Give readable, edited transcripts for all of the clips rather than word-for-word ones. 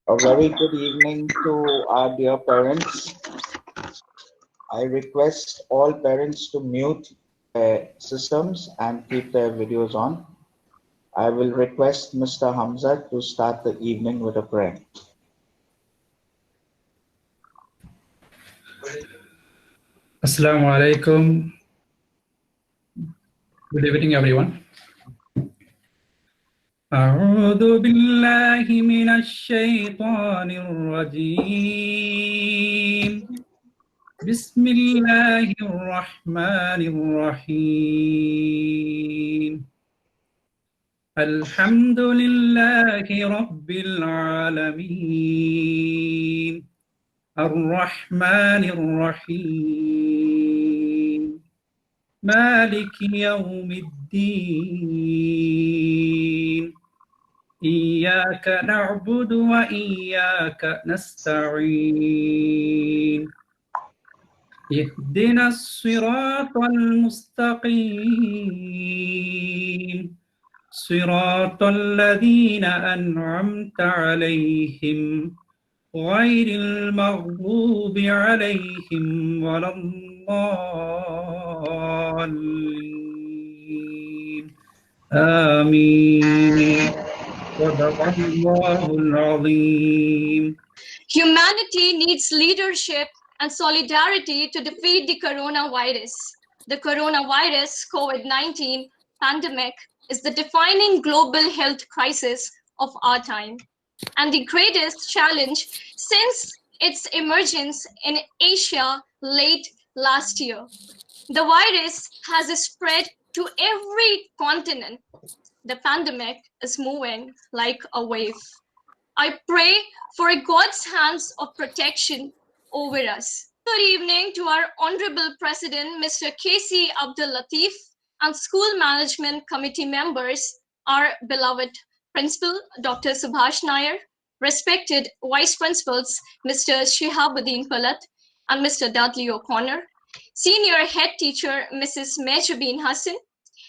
A very good evening to our dear parents. I request all parents to mute their systems and keep their videos on. I will request Mr. Hamza to start the evening with a prayer. Assalamu alaikum. Good evening, everyone. أعوذ بالله من الشيطان الرجيم. بسم الله الرحمن الرحيم. الحمد لله رب العالمين. الرحمن الرحيم. مالك يوم الدين. إياك نعبد وإياك نستعين. اهدنا الصراط المستقيم. صراط الذين أنعمت عليهم غير المغضوب عليهم ولا الضالين آمين. صدق الله العظيم. Humanity needs leadership and solidarity to defeat the coronavirus. The coronavirus COVID-19 pandemic is the defining global health crisis of our time and the greatest challenge since its emergence in Asia late last year. The virus has spread to every continent. The pandemic is moving like a wave. I pray for God's hands of protection over us. Good evening to our Honorable President, Mr. K.C. Abdul Latif, and School Management Committee members, our beloved Principal, Dr. Subhash Nair, respected Vice Principals, Mr. Shihabuddin Palat and Mr. Dudley O'Connor, Senior Head Teacher, Mrs. Mejabin Hassan,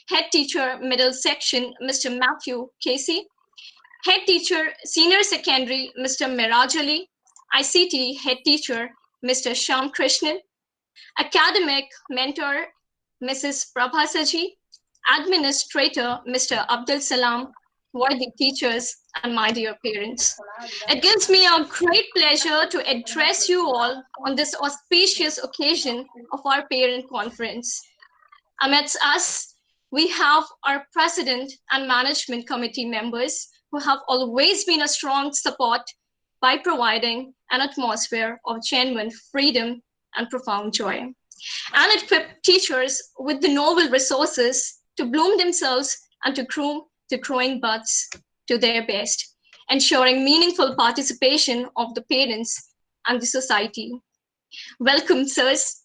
Head Teacher, Middle Section, Mr. Matthew Casey, Head Teacher, Senior Secondary, Mr. Miraj Ali, ICT Head Teacher, Mr. Shyam Krishnan, Academic Mentor, Mrs. Prabha Saji, Administrator, Mr. Abdul Salam, worthy teachers, and my dear parents. It gives me a great pleasure to address you all on this auspicious occasion of our parent conference. Amidst us, we have our President and Management Committee members who have always been a strong support by providing an atmosphere of genuine freedom and profound joy, and equip teachers with the novel resources to bloom themselves and to groom the growing buds to their best, ensuring meaningful participation of the parents and the society. Welcome, sirs.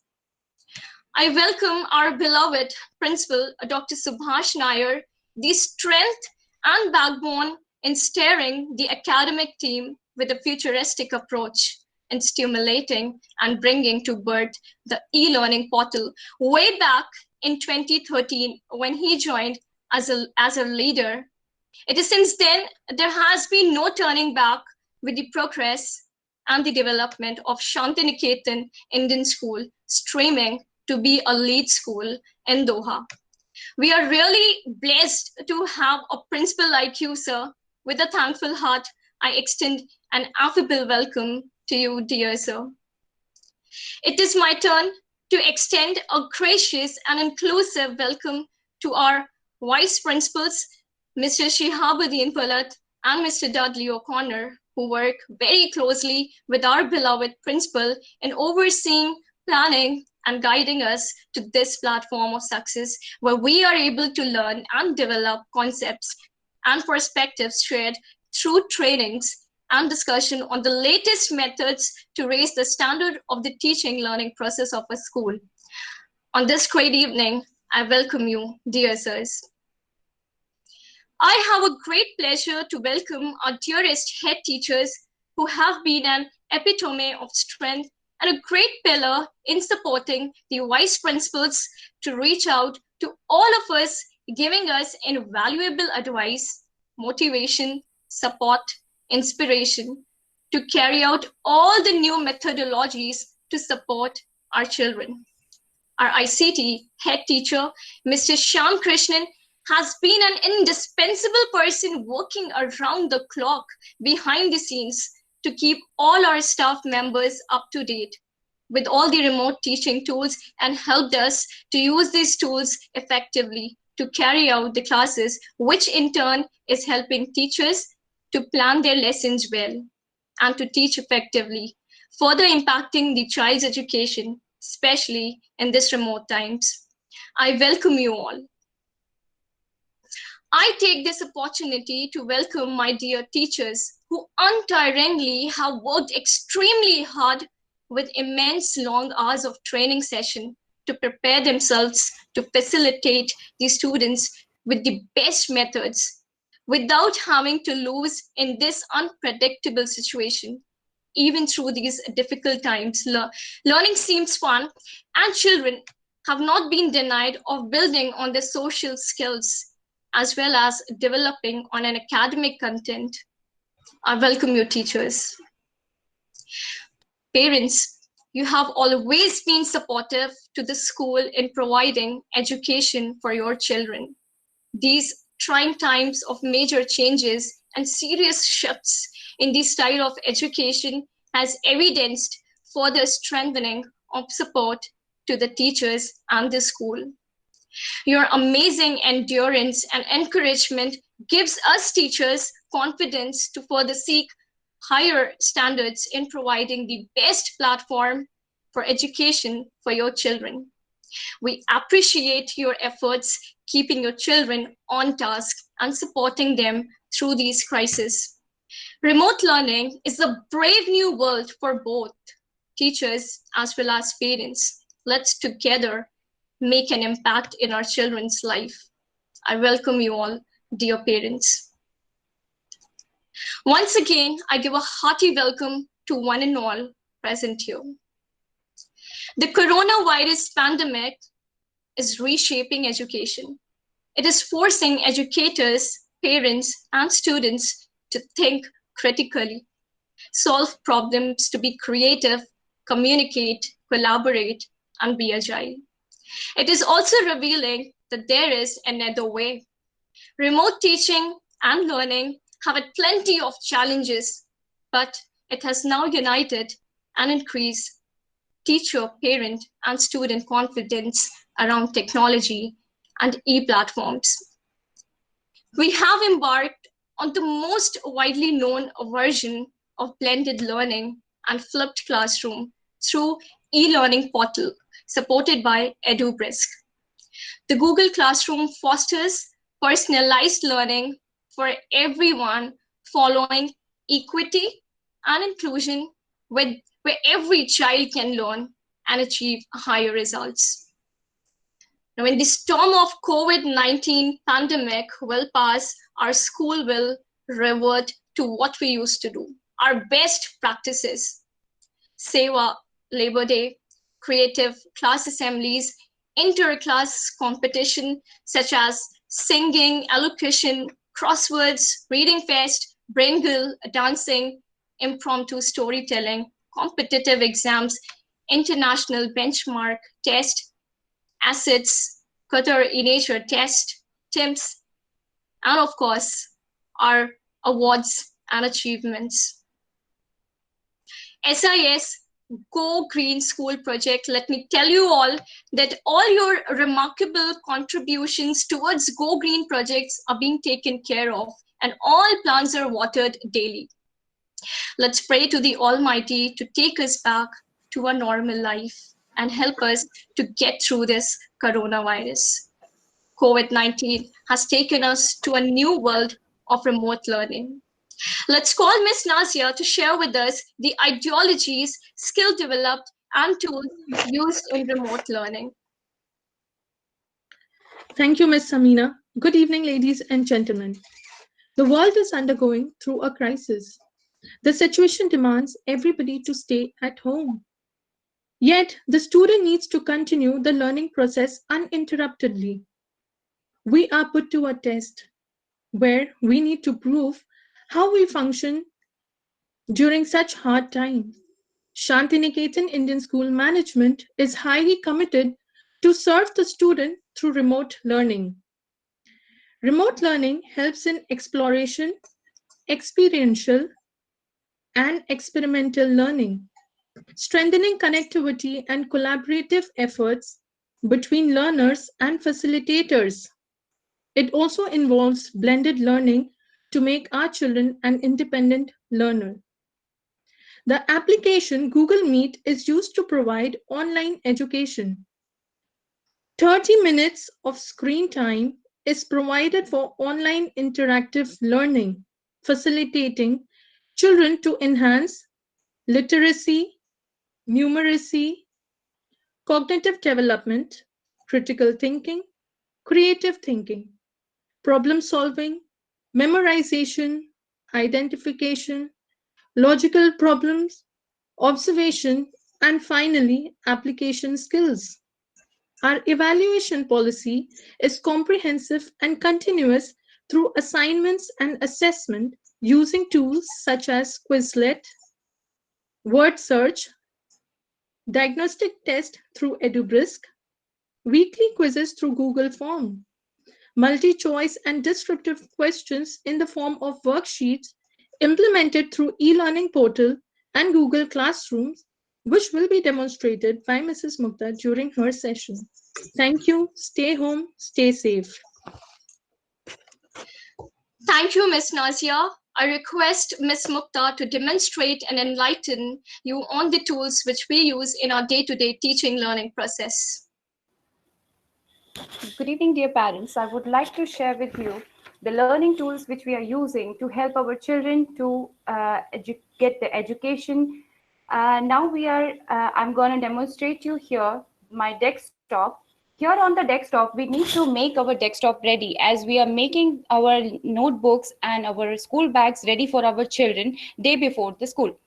I welcome our beloved Principal, Dr. Subhash Nair, the strength and backbone in steering the academic team with a futuristic approach in stimulating and bringing to birth the e-learning portal way back in 2013 when he joined as a leader. It is since then there has been no turning back with the progress and the development of Shantiniketan Indian School streaming to be a lead school in Doha. We are really blessed to have a principal like you, sir. With a thankful heart, I extend an affable welcome to you, dear sir. It is my turn to extend a gracious and inclusive welcome to our Vice Principals, Mr. Shihabuddin Palat and Mr. Dudley O'Connor, who work very closely with our beloved Principal in overseeing, planning, and guiding us to this platform of success where we are able to learn and develop concepts and perspectives shared through trainings and discussion on the latest methods to raise the standard of the teaching learning process of a school. On this great evening, I welcome you, dear sirs. I have a great pleasure to welcome our dearest head teachers who have been an epitome of strength and a great pillar in supporting the vice principals to reach out to all of us, giving us invaluable advice, motivation, support, inspiration, to carry out all the new methodologies to support our children. Our ICT head teacher, Mr. Shyam Krishnan, has been an indispensable person working around the clock behind the scenes to keep all our staff members up to date with all the remote teaching tools and helped us to use these tools effectively to carry out the classes, which in turn is helping teachers to plan their lessons well and to teach effectively, further impacting the child's education, especially in these remote times. I welcome you all. I take this opportunity to welcome my dear teachers who untiringly have worked extremely hard with immense long hours of training session to prepare themselves to facilitate the students with the best methods without having to lose in this unpredictable situation. Even through these difficult times, learning seems fun, and children have not been denied of building on their social skills as well as developing on an academic content. I welcome you, teachers. Parents, you have always been supportive to the school in providing education for your children. These trying times of major changes and serious shifts in the style of education has evidenced further strengthening of support to the teachers and the school. Your amazing endurance and encouragement gives us teachers confidence to further seek higher standards in providing the best platform for education for your children. We appreciate your efforts keeping your children on task and supporting them through these crises. Remote learning is a brave new world for both teachers as well as parents. Let's together make an impact in our children's life. I welcome you all, dear parents. Once again, I give a hearty welcome to one and all present here. The coronavirus pandemic is reshaping education. It is forcing educators, parents, and students to think critically, solve problems, to be creative, communicate, collaborate, and be agile. It is also revealing that there is another way. Remote teaching and learning have had plenty of challenges, but it has now united and increased teacher, parent, and student confidence around technology and e-platforms. We have embarked on the most widely known version of blended learning and flipped classroom through e-learning portal supported by EduBrisk. The Google Classroom fosters personalized learning for everyone, following equity and inclusion where every child can learn and achieve higher results. Now, when the storm of COVID-19 pandemic will pass, our school will revert to what we used to do, our best practices, Seva, Labor Day, creative class assemblies, inter-class competition such as singing, elocution, crosswords, reading fest, Bringle, dancing, impromptu storytelling, competitive exams, international benchmark test, assets, Qatar e-nature test, TIMS, and of course, our awards and achievements. SIS Go Green School project, let me tell you all that all your remarkable contributions towards Go Green projects are being taken care of and all plants are watered daily. Let's pray to the Almighty to take us back to a normal life and help us to get through this coronavirus. COVID-19 has taken us to a new world of remote learning. Let's call Ms. Nazia to share with us the ideologies, skill developed, and tools used in remote learning. Thank you, Ms. Samina. Good evening, ladies and gentlemen. The world is undergoing through a crisis. The situation demands everybody to stay at home. Yet, the student needs to continue the learning process uninterruptedly. We are put to a test where we need to prove how we function during such hard times. Shantiniketan Indian School Management is highly committed to serve the student through remote learning. Remote learning helps in exploration, experiential, and experimental learning, strengthening connectivity and collaborative efforts between learners and facilitators. It also involves blended learning to make our children an independent learner. The application Google Meet is used to provide online education. 30 minutes of screen time is provided for online interactive learning, facilitating children to enhance literacy, numeracy, cognitive development, critical thinking, creative thinking, problem solving, memorization, identification, logical problems, observation, and finally, application skills. Our evaluation policy is comprehensive and continuous through assignments and assessment using tools such as Quizlet, word search, diagnostic test through EduBrisk, weekly quizzes through Google Form, multi-choice and descriptive questions in the form of worksheets implemented through e-learning portal and Google Classrooms, which will be demonstrated by Mrs. Mukta during her session. Thank you. Stay home, stay safe. Thank you, Ms. Nazia. I request Ms. Mukta to demonstrate and enlighten you on the tools which we use in our day-to-day teaching learning process. Good evening, dear parents. I would like to share with you the learning tools which we are using to help our children to get the education. I'm going to demonstrate you here my desktop. Here on the desktop, we need to make our desktop ready as we are making our notebooks and our school bags ready for our children day before the school.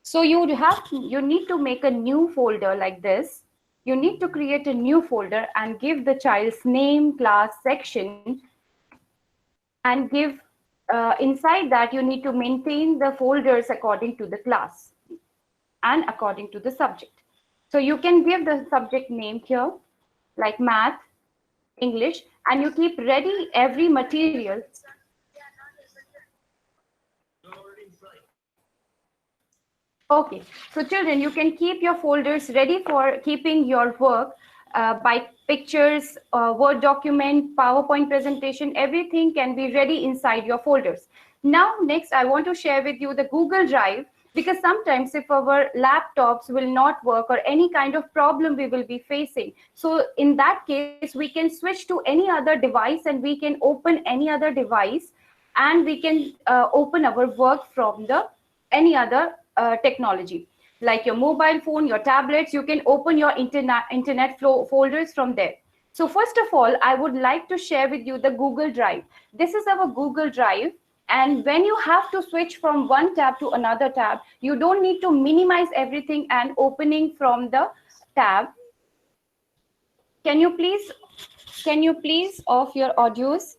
So you need to make a new folder like this. You need to create a new folder and give the child's name, class, section, and give inside that you need to maintain the folders according to the class and according to the subject. So you can give the subject name here like math, English, and you keep ready every material. Okay, so children, you can keep your folders ready for keeping your work by pictures, Word document, PowerPoint presentation, everything can be ready inside your folders. Now, next, I want to share with you the Google Drive, because sometimes if our laptops will not work or any kind of problem we will be facing, so in that case, we can switch to any other device and we can open any other device and we can open our work from the any other technology like your mobile phone, your tablets. You can open your internet folders from there. So first of all, I would like to share with you the Google Drive. This is our Google Drive, and when you have to switch from one tab to another tab, you don't need to minimize everything and opening from the tab. Can you please off your audios?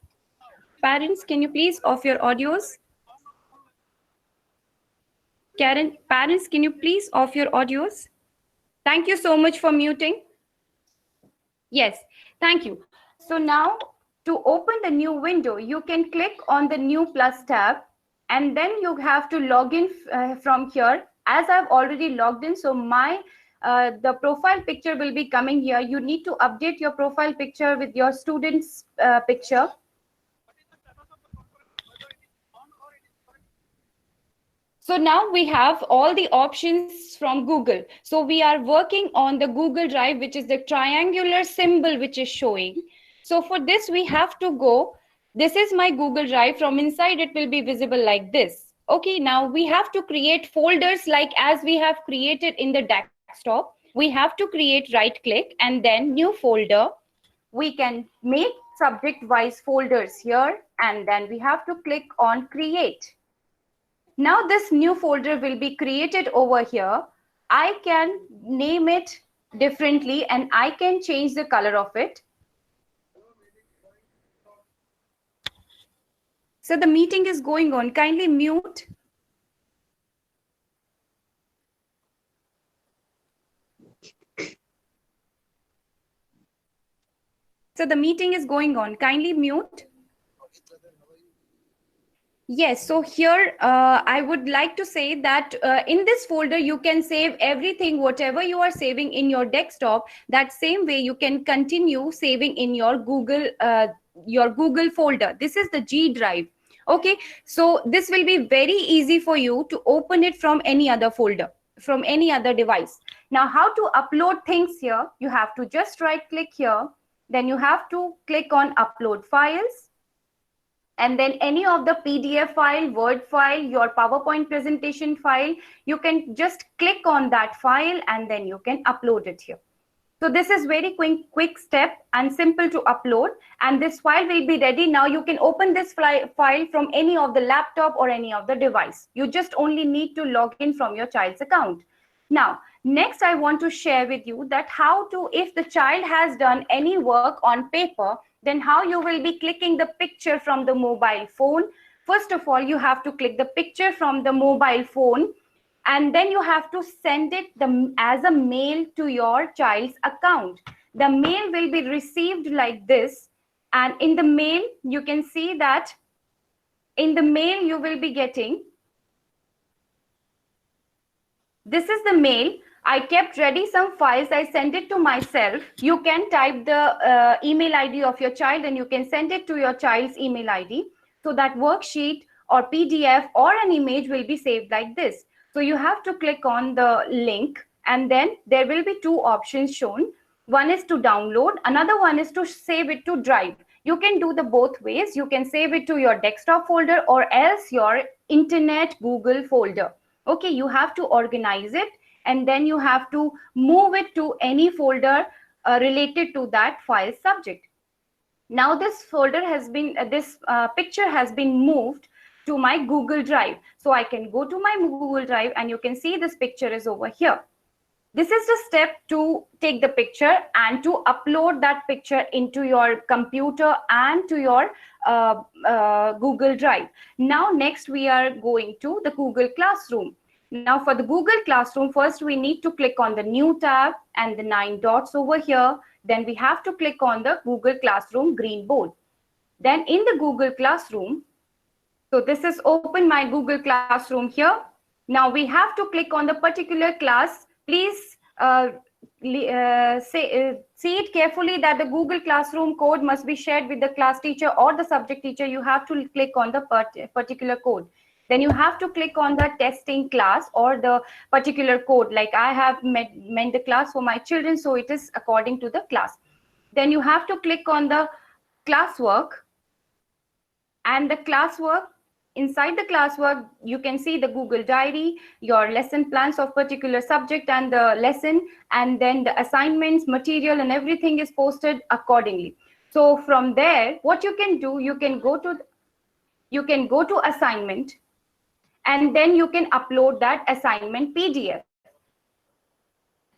Parents, can you please off your audios? Parents, can you please off your audios? Thank you so much for muting. Yes, thank you. So now to open the new window, you can click on the new plus tab and then you have to log in from here. As I've already logged in, so the profile picture will be coming here. You need to update your profile picture with your student's picture. So now we have all the options from Google. So we are working on the Google Drive, which is the triangular symbol which is showing. So for this, we have to go. This is my Google Drive. From inside, it will be visible like this. Okay, now we have to create folders like as we have created in the desktop. We have to create right click and then new folder. We can make subject-wise folders here and then we have to click on create. Now this new folder will be created over here. I can name it differently and I can change the color of it. So the meeting is going on. Kindly mute. So the meeting is going on. Kindly mute. Yes, so here I would like to say that in this folder you can save everything, whatever you are saving in your desktop. That same way you can continue saving in your Google folder. This is the G drive. Okay, so this will be very easy for you to open it from any other folder, from any other device. Now, how to upload things here? You have to just right click here. Then you have to click on upload files. And then any of the PDF file, Word file, your PowerPoint presentation file, you can just click on that file and then you can upload it here. So this is very quick step and simple to upload. And this file will be ready. Now you can open this file from any of the laptop or any of the device. You just only need to log in from your child's account. Now, next I want to share with you that how to, if the child has done any work on paper, then how you will be clicking the picture from the mobile phone. First of all, you have to click the picture from the mobile phone, and then you have to send it as a mail to your child's account. The mail will be received like this, and in the mail, you can see that in the mail you will be getting, this is the mail. I kept ready some files. I sent it to myself. You can type the email ID of your child and you can send it to your child's email ID. So that worksheet or PDF or an image will be saved like this. So you have to click on the link and then there will be two options shown. One is to download. Another one is to save it to Drive. You can do the both ways. You can save it to your desktop folder or else your internet Google folder. Okay, you have to organize it and then you have to move it to any folder related to that file subject. Now this folder has been, picture has been moved to my Google Drive. So I can go to my Google Drive and you can see this picture is over here. This is the step to take the picture and to upload that picture into your computer and to your Google Drive. Now, next we are going to the Google Classroom. Now for the Google Classroom, first we need to click on the new tab and the 9 dots over here. Then we have to click on the Google Classroom green board. Then in the Google Classroom, so this is open my Google Classroom here. Now we have to click on the particular class. Please see it carefully that the Google Classroom code must be shared with the class teacher or the subject teacher. You have to click on the particular code. Then you have to click on the testing class or the particular code. Like I have meant the class for my children, so it is according to the class. Then you have to click on the classwork, and the classwork, inside the classwork, you can see the Google Diary, your lesson plans of particular subject and the lesson, and then the assignments, material, and everything is posted accordingly. So from there, what you can do, you can go to assignment, and then you can upload that assignment PDF.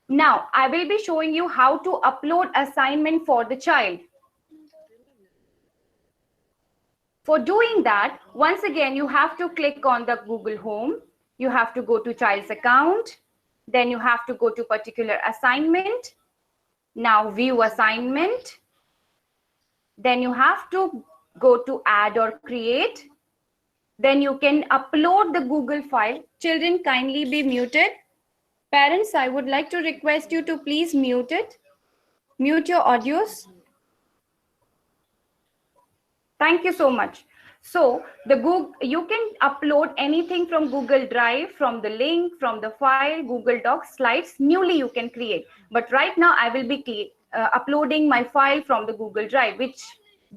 Now, I will be showing you how to upload assignment for the child. For doing that, once again, you have to click on the Google Home. You have to go to child's account. Then you have to go to particular assignment. Now view assignment. Then you have to go to add or create. Then you can upload the Google file. Children, kindly be muted. Parents, I would like to request you to please mute it. Mute your audios. Thank you so much. So you can upload anything from Google Drive, from the link, from the file, Google Docs, slides, newly you can create. But right now I will be uploading my file from the Google Drive, which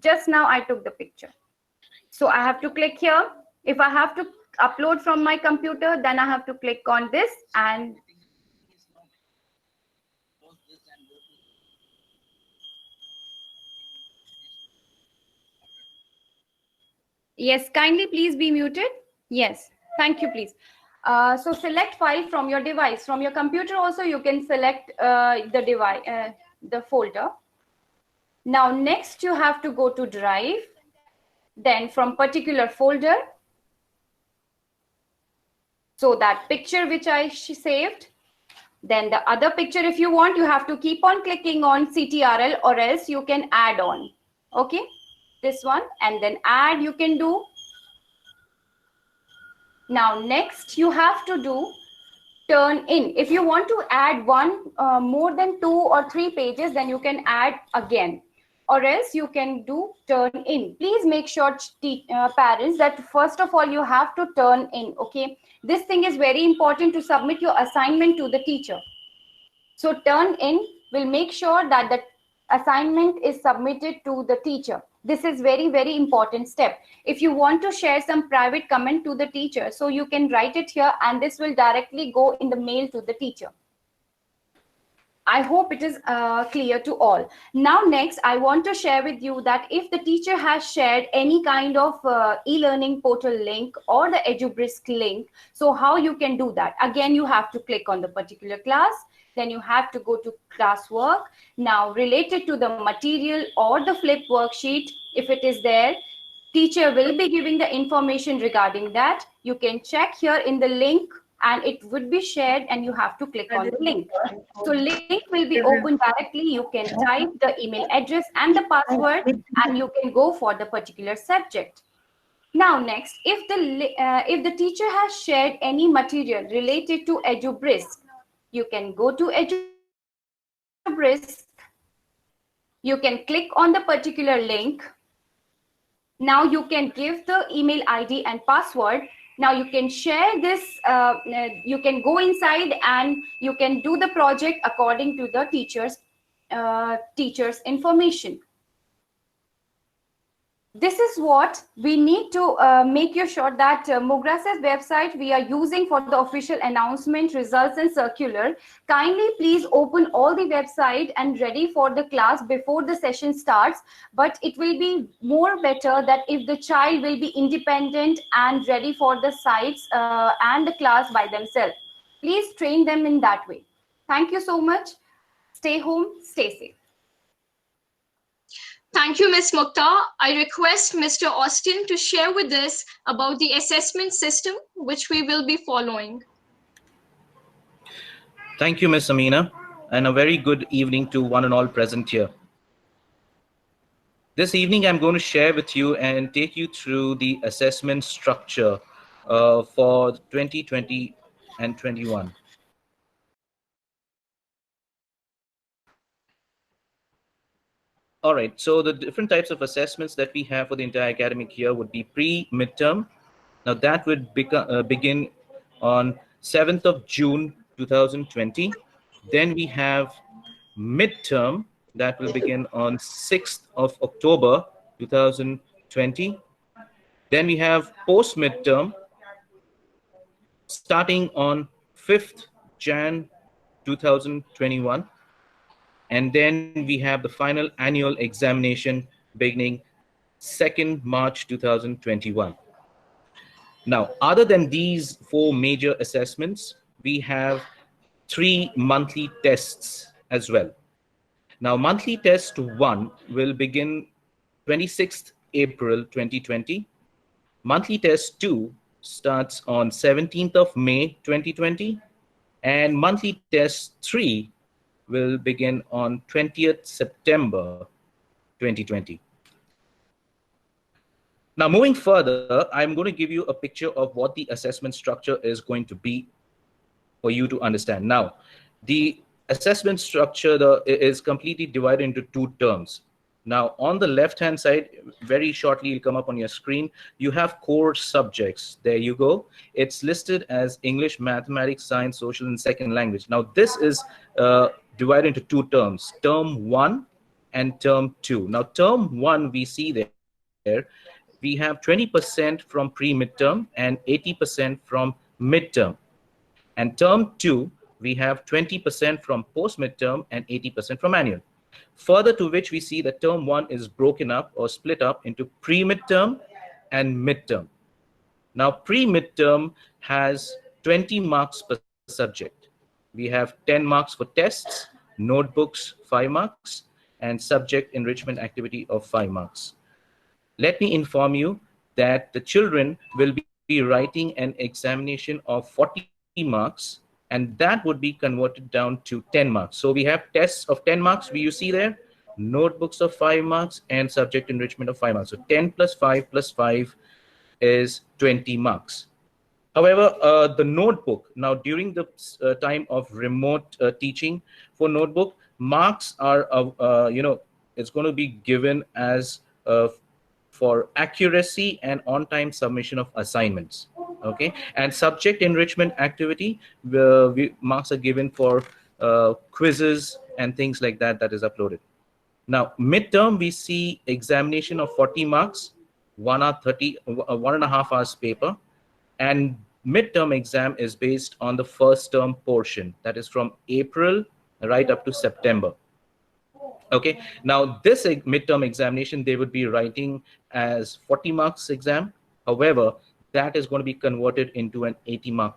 just now I took the picture. So I have to click here. If I have to upload from my computer, then I have to click on this and yes, kindly please be muted. Yes, thank you, please. So select file from your device. From your computer also, you can select the device, the folder. Now, next you have to go to Drive. Then from particular folder, so that picture which I saved, Then the other picture, if you want, you have to keep on clicking on CTRL, or else you can add on. Okay, this one, and then add you can do. Now next you have to do turn in. If you want to add one more than 2 or 3 pages, then you can add again, or else you can do turn in. Please make sure, parents, that first of all you have to turn in. Okay, this thing is very important to submit your assignment to the teacher. So turn in will make sure that the assignment is submitted to the teacher. This is very, very important step. If you want to share some private comment to the teacher, so you can write it here, and this will directly go in the mail to the teacher. I hope it is clear to all. Now next, I want to share with you that if the teacher has shared any kind of e-learning portal link or the EduBrisk link, so how you can do that? Again, you have to click on the particular class, then you have to go to classwork. Now related to the material or the flip worksheet, if it is there, teacher will be giving the information regarding that. You can check here in the link, and it would be shared, and you have to click on the link. So link will be open directly. You can type the email address and the password, and you can go for the particular subject. Now next, if the teacher has shared any material related to EduBrisk, you can go to EduBrisk. You can click on the particular link. Now you can give the email ID and password. Now you can share this, you can go inside and you can do the project according to the teacher's information. This is what we need to make you sure that Mograsa's website we are using for the official announcement, results and circular. Kindly please open all the website and ready for the class before the session starts. But it will be more better that if the child will be independent and ready for the sites and the class by themselves. Please train them in that way. Thank you so much. Stay home, stay safe. Thank you, Ms. Mukhtar. I request Mr. Austin to share with us about the assessment system which we will be following. Thank you, Ms. Amina, and a very good evening to one and all present here. This evening, I'm going to share with you and take you through the assessment structure for 2020 and 21. All right, so the different types of assessments that we have for the entire academic year would be pre-midterm. Now that would begin on 7th of June 2020. Then we have midterm that will begin on 6th of October 2020. Then we have post-midterm starting on 5th Jan 2021. And then we have the final annual examination beginning 2nd March 2021. Now, other than these 4 major assessments, we have 3 monthly tests as well. Now, monthly test 1 will begin 26th April 2020. Monthly test 2 starts on 17th of May 2020. And monthly test 3 will begin on 20th September 2020. Now, moving further, I'm going to give you a picture of what the assessment structure is going to be for you to understand. Now, the assessment structure is completely divided into 2 terms. Now, on the left-hand side, very shortly, it'll come up on your screen, you have core subjects. There you go. It's listed as English, Mathematics, Science, Social, and Second Language. Now, this is divided into 2 terms, Term 1 and Term 2. Now, Term 1, we see there, we have 20% from pre-midterm and 80% from midterm. And Term 2, we have 20% from post-midterm and 80% from annual. Further to which we see that Term 1 is broken up or split up into pre-midterm and midterm. Now, pre-midterm has 20 marks per subject. We have 10 marks for tests, notebooks 5 marks, and subject enrichment activity of 5 marks. Let me inform you that the children will be writing an examination of 40 marks and that would be converted down to 10 marks. So we have tests of 10 marks, you see there, notebooks of 5 marks, and subject enrichment of 5 marks. So 10 plus 5 plus 5 is 20 marks. However, the notebook, now during the time of remote teaching for notebook, marks are, it's going to be given as for accuracy and on-time submission of assignments. Okay, and subject enrichment activity, marks are given for quizzes and things like that that is uploaded. Now, midterm, we see examination of 40 marks, 1.5 hours paper, and midterm exam is based on the first term portion, that is from April right up to September. Okay, now this midterm examination, they would be writing as 40 marks exam. However, that is going to be converted into an 80 mark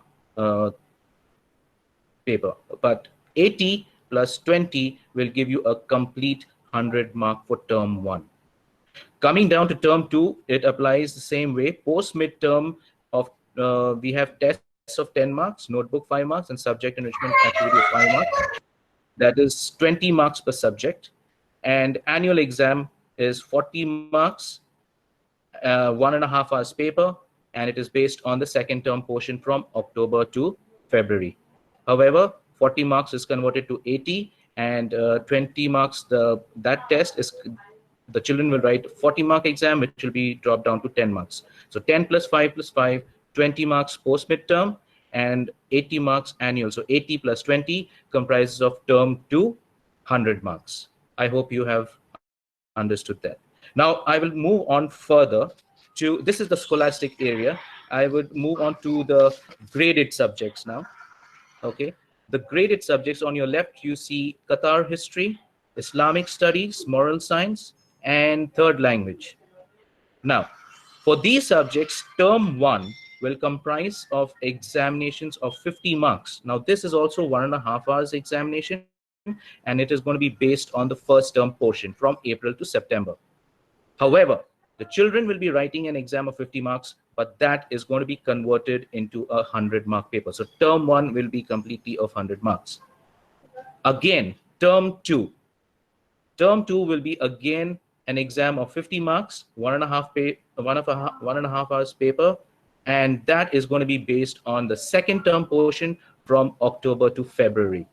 paper, but 80 plus 20 will give you a complete 100 mark for term 1. Coming down to term 2, it applies the same way. Post midterm of we have tests of 10 marks, notebook 5 marks, and subject enrichment activity of 5 marks. That is 20 marks per subject. And annual exam is 40 marks, 1.5 hours paper, and it is based on the second term portion from October to February. However, 40 marks is converted to 80, and 20 marks, that test is, the children will write 40 mark exam, which will be dropped down to 10 marks. So 10 plus 5 plus 5, 20 marks post midterm, and 80 marks annual. So 80 plus 20 comprises of term 2, 100 marks. I hope you have understood that. Now I will move on further to, this is the scholastic area. I would move on to the graded subjects now. Okay, the graded subjects, on your left you see Qatar history, Islamic studies, moral science, and third language. Now, for these subjects, term 1 will comprise of examinations of 50 marks. Now, this is also 1.5 hours examination, and it is going to be based on the first term portion from April to September. However, the children will be writing an exam of 50 marks, but that is going to be converted into a 100 mark paper. So term 1 will be completely of 100 marks. Again, term 2. Term 2 will be again an exam of 50 marks, 1.5 hours paper, and that is going to be based on the second term portion from October to February.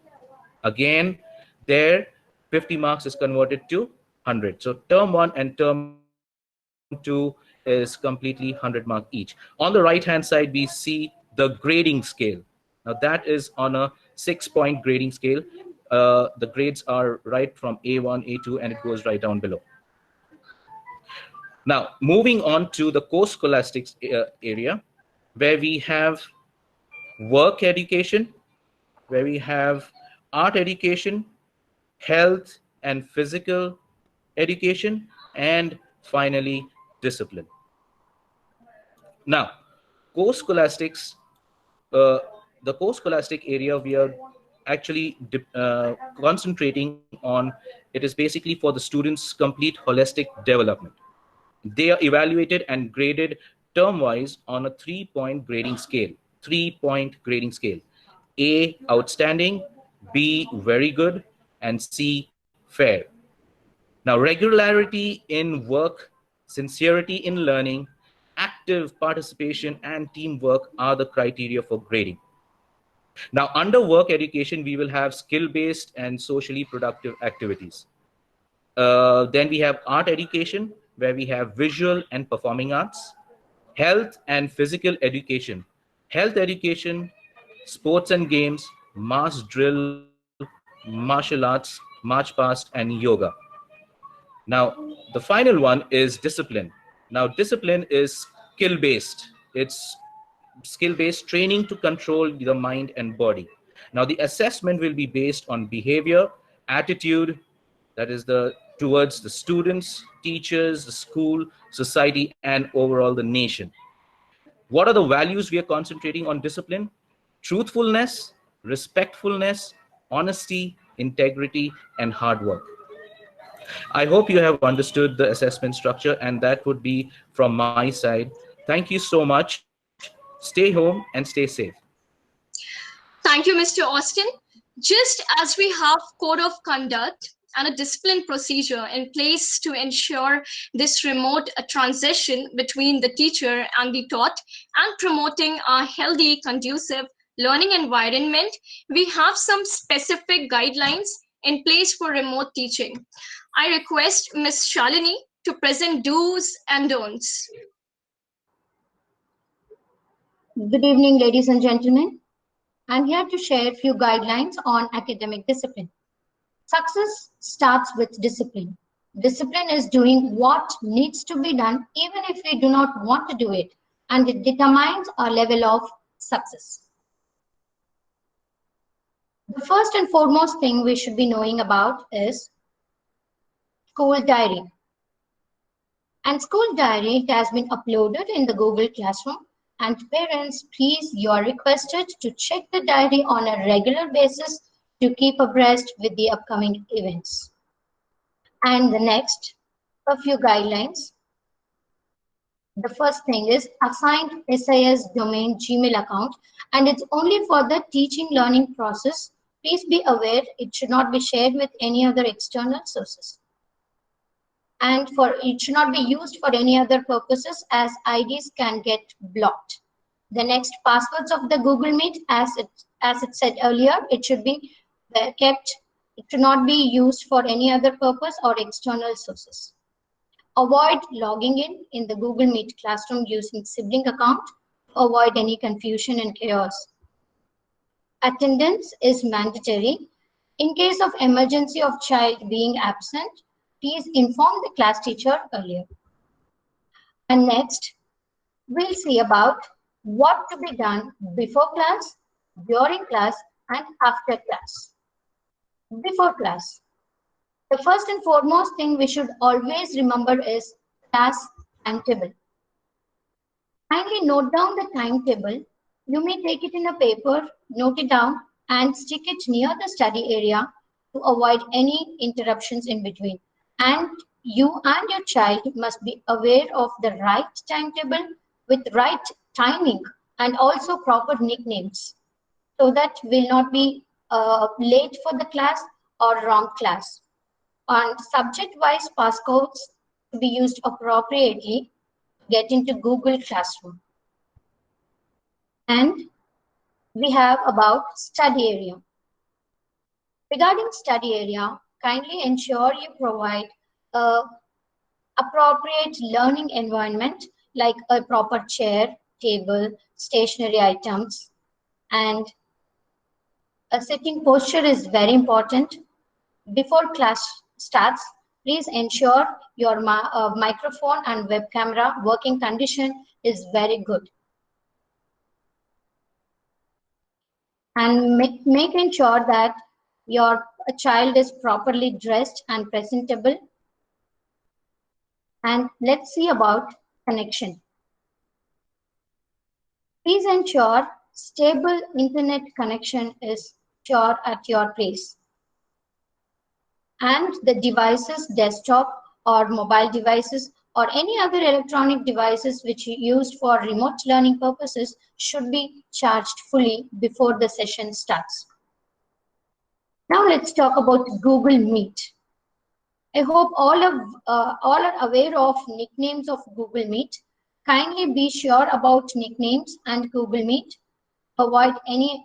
Again, there 50 marks is converted to 100. So term 1 and term 2 is completely 100 mark each. On the right hand side, we see the grading scale. Now that is on a 6-point grading scale. The grades are right from A1, A2, and it goes right down below. Now, moving on to the core scholastics area, where we have work education, where we have art education, health and physical education, and finally, discipline. Now, core scholastics, the core scholastic area, we are actually concentrating on, it is basically for the students' complete holistic development. They are evaluated and graded term-wise on a 3-point grading scale. 3-point grading scale. A, outstanding, B, very good, and C, fair. Now, regularity in work, sincerity in learning, active participation, and teamwork are the criteria for grading. Now, under work education, we will have skill-based and socially productive activities. Then we have art education, where we have visual and performing arts, health and physical education, health education, sports and games, mass drill, martial arts, march past, and yoga. Now, the final one is discipline. Now, discipline is skill-based. It's skill-based training to control the mind and body. Now, the assessment will be based on behavior, attitude, that is towards the students, teachers, the school, society, and overall the nation. What are the values we are concentrating on discipline? Truthfulness, respectfulness, honesty, integrity, and hard work. I hope you have understood the assessment structure, and that would be from my side. Thank you so much. Stay home and stay safe. Thank you, Mr. Austin. Just as we have code of conduct and a discipline procedure in place to ensure this remote transition between the teacher and the taught and promoting a healthy, conducive learning environment, we have some specific guidelines in place for remote teaching. I request Ms. Shalini to present do's and don'ts. Good evening, ladies and gentlemen. I'm here to share a few guidelines on academic discipline. Success starts with discipline. Discipline is doing what needs to be done even if we do not want to do it, and it determines our level of success. The first and foremost thing we should be knowing about is school diary. And school diary, it has been uploaded in the Google Classroom. And parents, please, you are requested to check the diary on a regular basis to keep abreast with the upcoming events. And the next, a few guidelines. The first thing is assigned SIS domain Gmail account, and it's only for the teaching learning process. Please be aware it should not be shared with any other external sources. And it should not be used for any other purposes as IDs can get blocked. The next, passwords of the Google Meet, as it said earlier, it should be kept. It should not be used for any other purpose or external sources. Avoid logging in the Google Meet classroom using sibling account. Avoid any confusion and chaos. Attendance is mandatory. In case of emergency of child being absent, please inform the class teacher earlier. And next, we'll see about what to be done before class, during class, and after class. Before class, the first and foremost thing we should always remember is class timetable. Kindly note down the timetable. You may take it in a paper, note it down, and stick it near the study area to avoid any interruptions in between. And you and your child must be aware of the right timetable with right timing and also proper nicknames so that will not be late for the class or wrong class. On subject-wise passcodes to be used appropriately, get into Google Classroom. And we have about study area. Regarding study area, kindly ensure you provide appropriate learning environment like a proper chair, table, stationery items, and a sitting posture is very important. Before class starts, please ensure your microphone and web camera working condition is very good. And making sure that your child is properly dressed and presentable. And let's see about connection. Please ensure stable internet connection is sure at your place. And the devices, desktop or mobile devices or any other electronic devices which are used for remote learning purposes should be charged fully before the session starts. Now let's talk about Google Meet. I hope all are aware of nicknames of Google Meet. Kindly be sure about nicknames and Google Meet. Avoid any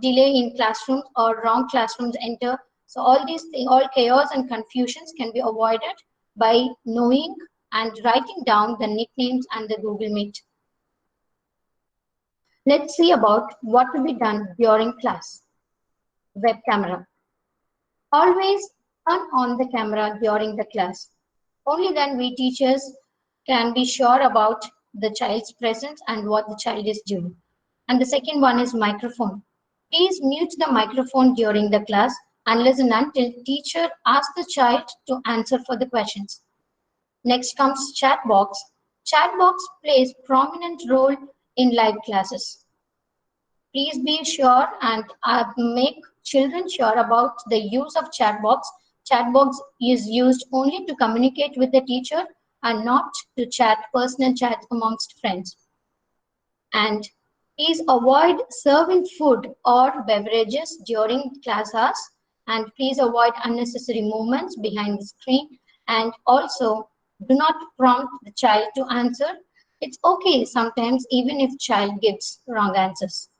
delay in classrooms or wrong classrooms enter. So all these things, all chaos and confusions can be avoided by knowing and writing down the nicknames and the Google Meet. Let's see about what to be done during class. Web camera. Always turn on the camera during the class. Only then we teachers can be sure about the child's presence and what the child is doing. And the second one is microphone. Please mute the microphone during the class unless and until teacher asks the child to answer for the questions. Next comes chat box. Chat box plays prominent role in live classes. Please be sure and make children sure about the use of chat box. Chat box is used only to communicate with the teacher and not to chat, personal chat amongst friends. And Please avoid serving food or beverages during class hours, and please avoid unnecessary movements behind the screen, and also do not prompt the child to answer. It's okay sometimes even if child gives wrong answers.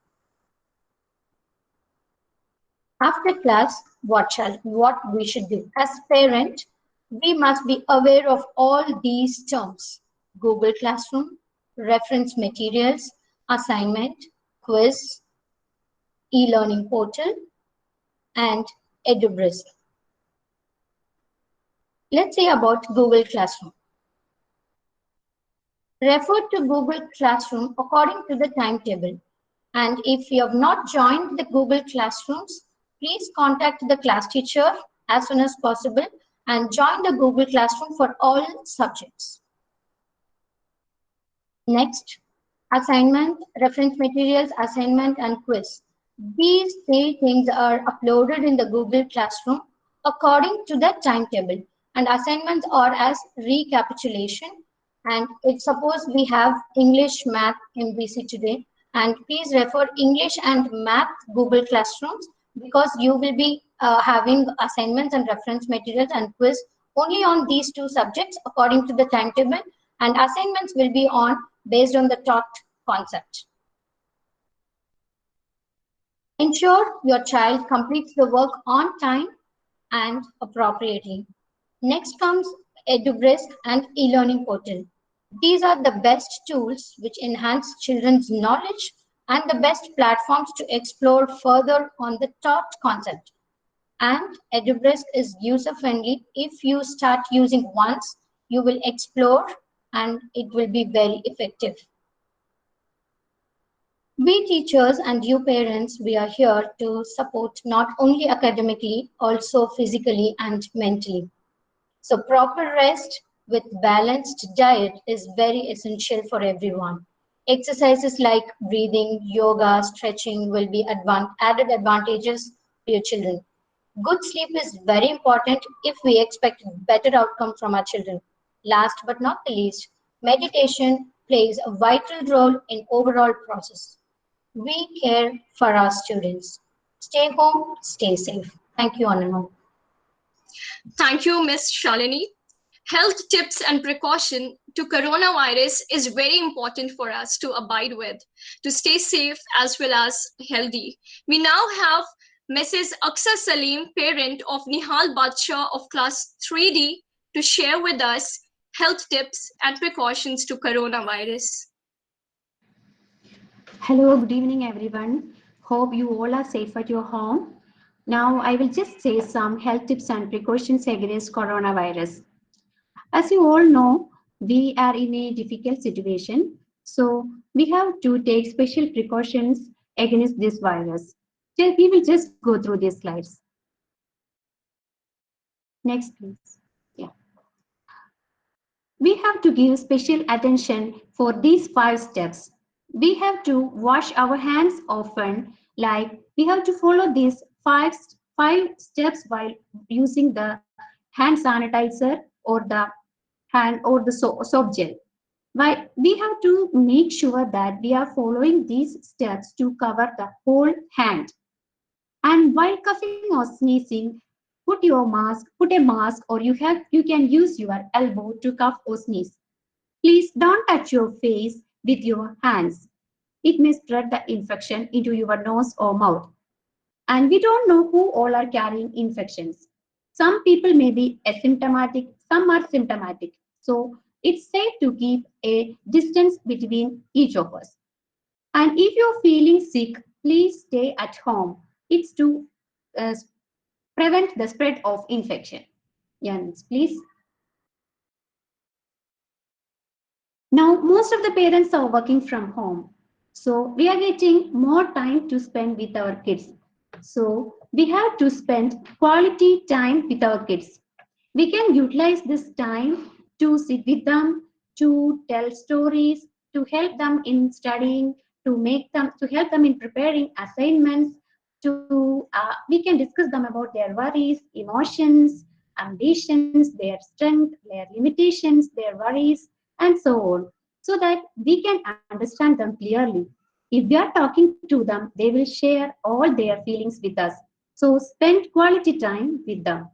After class, what we should do? As parent, we must be aware of all these terms: Google Classroom, reference materials, assignment, quiz, e-learning portal, and EduBrisk. Let's say about Google Classroom. Refer to Google Classroom according to the timetable. And if you have not joined the Google Classrooms, please contact the class teacher as soon as possible and join the Google Classroom for all subjects. Next, assignment, reference materials, assignment, and quiz. These three things are uploaded in the Google Classroom according to the timetable. And assignments are as recapitulation. And if suppose we have English, Math, MVC today, and please refer English and Math Google Classrooms because you will be having assignments and reference materials and quiz only on these two subjects according to the timetable, and assignments will be on based on the taught concept. Ensure your child completes the work on time and appropriately. Next comes EduBrisk and e-learning portal. These are the best tools which enhance children's knowledge and the best platforms to explore further on the taught concept. And EduBrisk is user-friendly. If you start using once, you will explore and it will be very effective. We teachers and you parents, we are here to support not only academically, also physically and mentally. So proper rest with balanced diet is very essential for everyone. Exercises like breathing, yoga, stretching will be added advantages to your children. Good sleep is very important if we expect better outcome from our children. Last but not the least, meditation plays a vital role in overall process. We care for our students. Stay home, stay safe. Thank you, Ananu. Thank you, Ms. Shalini. Health tips and precaution to coronavirus is very important for us to abide with, to stay safe as well as healthy. We now have Mrs. Aksa Salim, parent of Nihal Badshaw of class 3D, to share with us health tips and precautions to coronavirus. Hello, good evening, everyone. Hope you all are safe at your home. Now, I will just say some health tips and precautions against coronavirus. As you all know, we are in a difficult situation, so we have to take special precautions against this virus. We will just go through these slides. Next, please. Yeah. We have to give special attention for these 5 steps. We have to wash our hands often, like we have to follow these five steps while using the hand sanitizer or the hand or the soap gel. But we have to make sure that we are following these steps to cover the whole hand. And while coughing or sneezing, put a mask, or you can use your elbow to cough or sneeze. Please don't touch your face with your hands. It may spread the infection into your nose or mouth. And we don't know who all are carrying infections. Some people may be asymptomatic, some are symptomatic. So it's safe to keep a distance between each of us. And if you're feeling sick, please stay at home. It's to prevent the spread of infection. Yes, please. Now, most of the parents are working from home. So we are getting more time to spend with our kids. So we have to spend quality time with our kids. We can utilize this time to sit with them, to tell stories, to help them in studying, to help them in preparing assignments, we can discuss them about their worries, emotions, ambitions, their strength, their limitations, their worries, and so on, so that we can understand them clearly. If we are talking to them, they will share all their feelings with us. So spend quality time with them.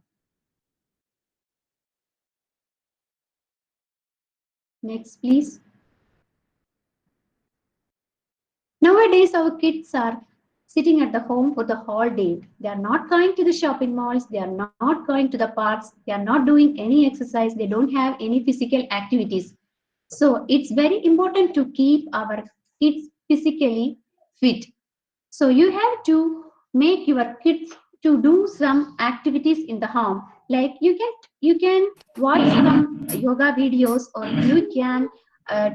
Next, please. Nowadays, our kids are sitting at the home for the whole day. They are not going to the shopping malls. They are not going to the parks. They are not doing any exercise. They don't have any physical activities. So it's very important to keep our kids physically fit. So you have to make your kids to do some activities in the home. Like you can watch some yoga videos, or you can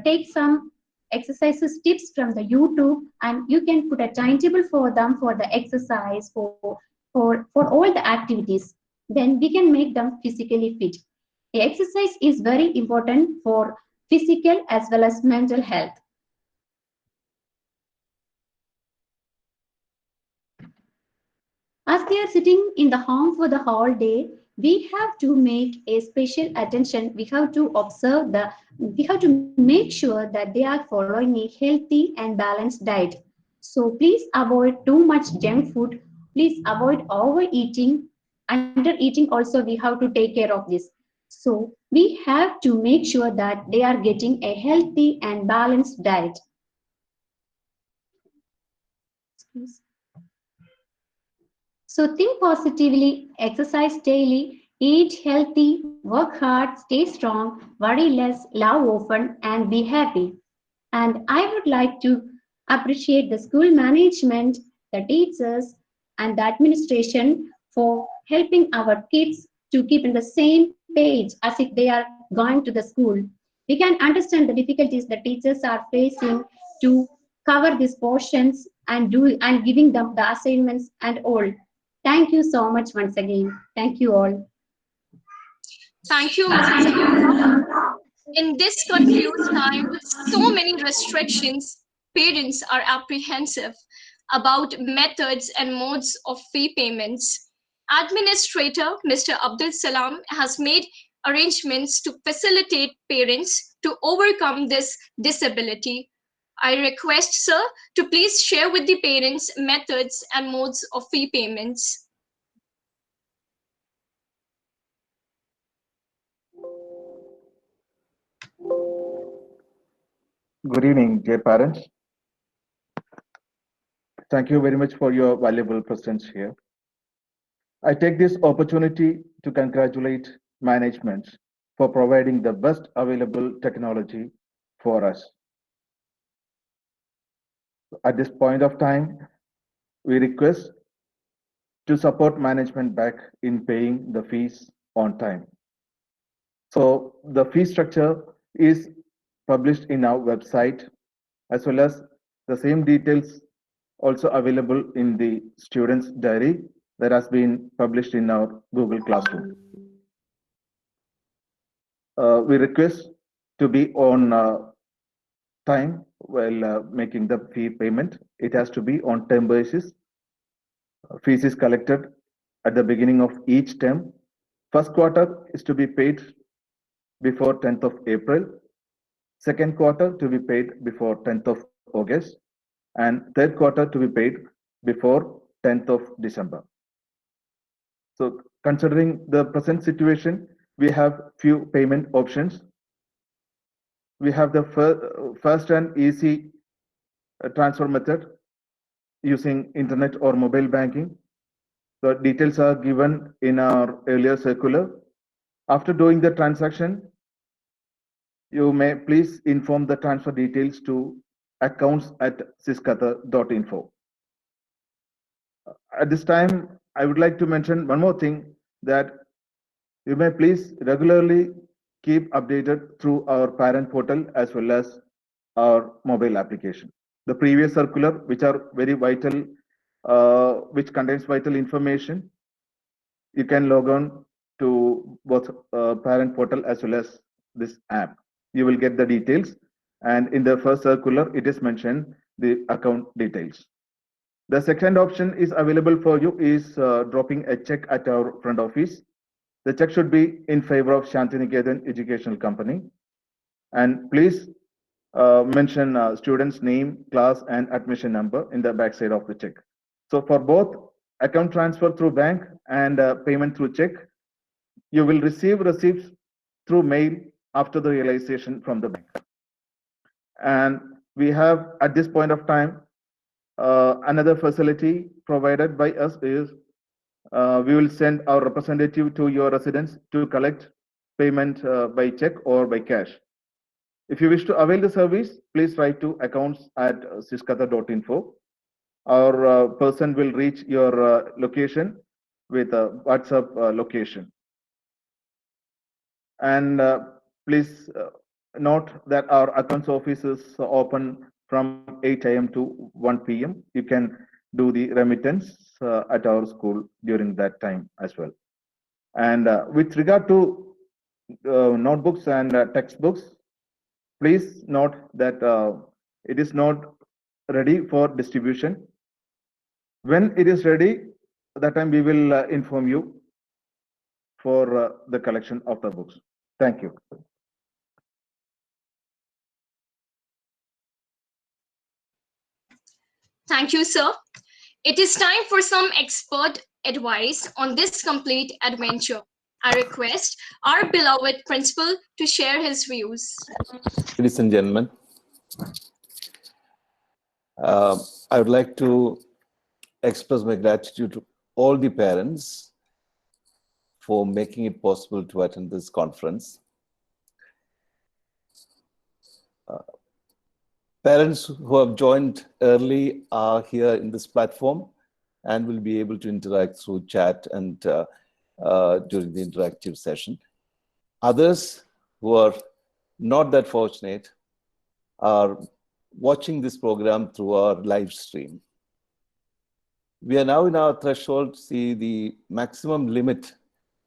take some exercises tips from the YouTube, and you can put a timetable for them for the exercise, for all the activities. Then we can make them physically fit. The exercise is very important for physical as well as mental health. As they are sitting in the home for the whole day, we have to make a special attention. We have to observe we have to make sure that they are following a healthy and balanced diet. So please avoid too much junk food. Please avoid overeating. Under eating also, we have to take care of this. So we have to make sure that they are getting a healthy and balanced diet. So think positively, exercise daily, eat healthy, work hard, stay strong, worry less, love often, and be happy. And I would like to appreciate the school management, the teachers, and the administration for helping our kids to keep in the same page as if they are going to the school. We can understand the difficulties the teachers are facing to cover these portions and giving them the assignments and all. Thank you so much once again. Thank you all. Thank you, Mrs. In this confused time with so many restrictions, parents are apprehensive about methods and modes of fee payments. Administrator Mr. Abdul Salam has made arrangements to facilitate parents to overcome this disability. I request, sir, to please share with the parents methods and modes of fee payments. Good evening, dear parents. Thank you very much for your valuable presence here. I take this opportunity to congratulate management for providing the best available technology for us. At this point of time, we request to support management back in paying the fees on time. So the fee structure is published in our website, as well as the same details also available in the student's diary that has been published in our Google Classroom. We request to be on time while making the fee payment. It has to be on term basis. Fees is collected at the beginning of each term. First quarter is to be paid before 10th of April. Second quarter to be paid before 10th of August. And third quarter to be paid before 10th of December. So considering the present situation, we have few payment options. We have the first and easy transfer method using internet or mobile banking. The details are given in our earlier circular. After doing the transaction, you may please inform the transfer details to accounts@sisqatar.info. At this time, I would like to mention one more thing, that you may please regularly keep updated through our parent portal as well as our mobile application. The previous circular, which are very vital, which contains vital information, you can log on to both parent portal as well as this app. You will get the details, and in the first circular, it is mentioned the account details. The second option is available for you is dropping a check at our front office. The check should be in favor of Shantiniketan Educational Company. And please mention student's name, class, and admission number in the backside of the check. So for both account transfer through bank and payment through check, you will receive receipts through mail after the realization from the bank. And we have at this point of time another facility provided by us is we will send our representative to your residence to collect payment by check or by cash. If you wish to avail the service, please write to accounts@siskatha.info. Our person will reach your location with a WhatsApp location. And please note that our accounts office is open from 8 a.m. to 1 p.m. You can do the remittance at our school during that time as well. And with regard to notebooks and textbooks, please note that it is not ready for distribution. When it is ready, that time we will inform you for the collection of the books. Thank you. Thank you, sir. It is time for some expert advice on this complete adventure. I request our beloved principal to share his views. Ladies and gentlemen, I would like to express my gratitude to all the parents for making it possible to attend this conference. Parents who have joined early are here in this platform and will be able to interact through chat and during the interactive session. Others who are not that fortunate are watching this program through our live stream. We are now in our threshold to see the maximum limit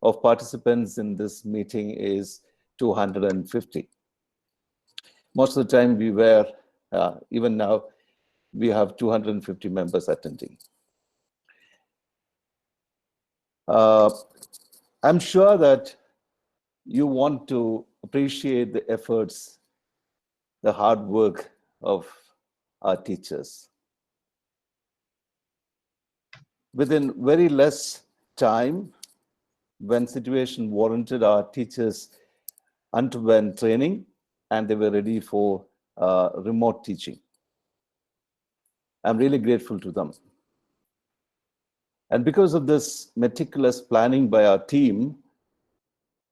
of participants in this meeting is 250. Most of the time we were, even now, we have 250 members attending. I'm sure that you want to appreciate the efforts, the hard work of our teachers. Within very less time, when situation warranted, our teachers underwent training and they were ready for remote teaching. I'm really grateful to them. And because of this meticulous planning by our team,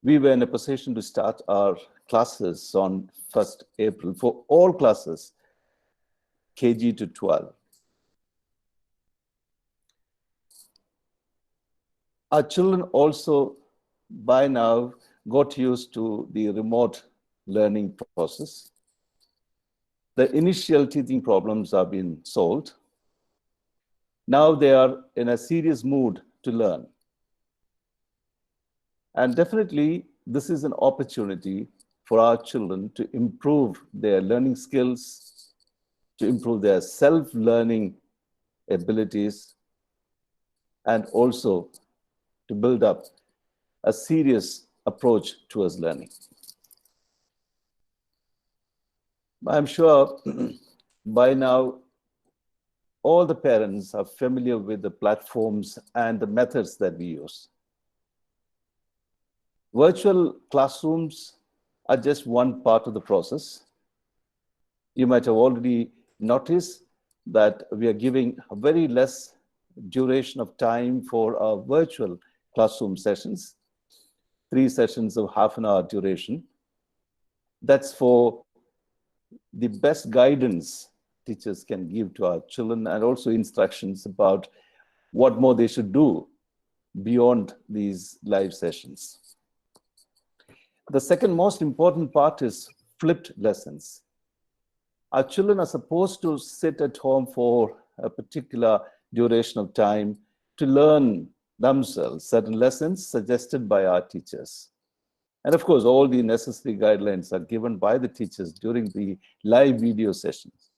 we were in a position to start our classes on 1st April for all classes, KG to 12. Our children also by now got used to the remote learning process. The initial teething problems have been solved. Now they are in a serious mood to learn. And definitely, this is an opportunity for our children to improve their learning skills, to improve their self-learning abilities, and also to build up a serious approach towards learning. I'm sure by now, all the parents are familiar with the platforms and the methods that we use. Virtual classrooms are just one part of the process. You might have already noticed that we are giving a very less duration of time for our virtual classroom sessions, 3 sessions of half an hour duration. That's for the best guidance teachers can give to our children and also instructions about what more they should do beyond these live sessions. The second most important part is flipped lessons. Our children are supposed to sit at home for a particular duration of time to learn themselves certain lessons suggested by our teachers. And of course, all the necessary guidelines are given by the teachers during the live video sessions.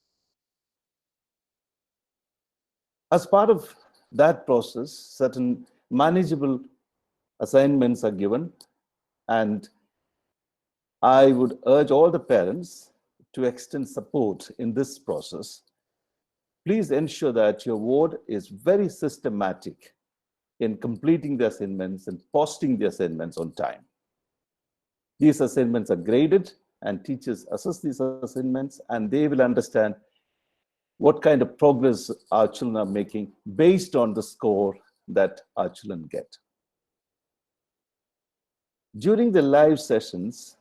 As part of that process, certain manageable assignments are given, and I would urge all the parents to extend support in this process, please ensure that your ward is very systematic in completing the assignments and posting the assignments on time. These assignments are graded and teachers assess these assignments, and they will understand what kind of progress our children are making based on the score that our children get. During the live sessions,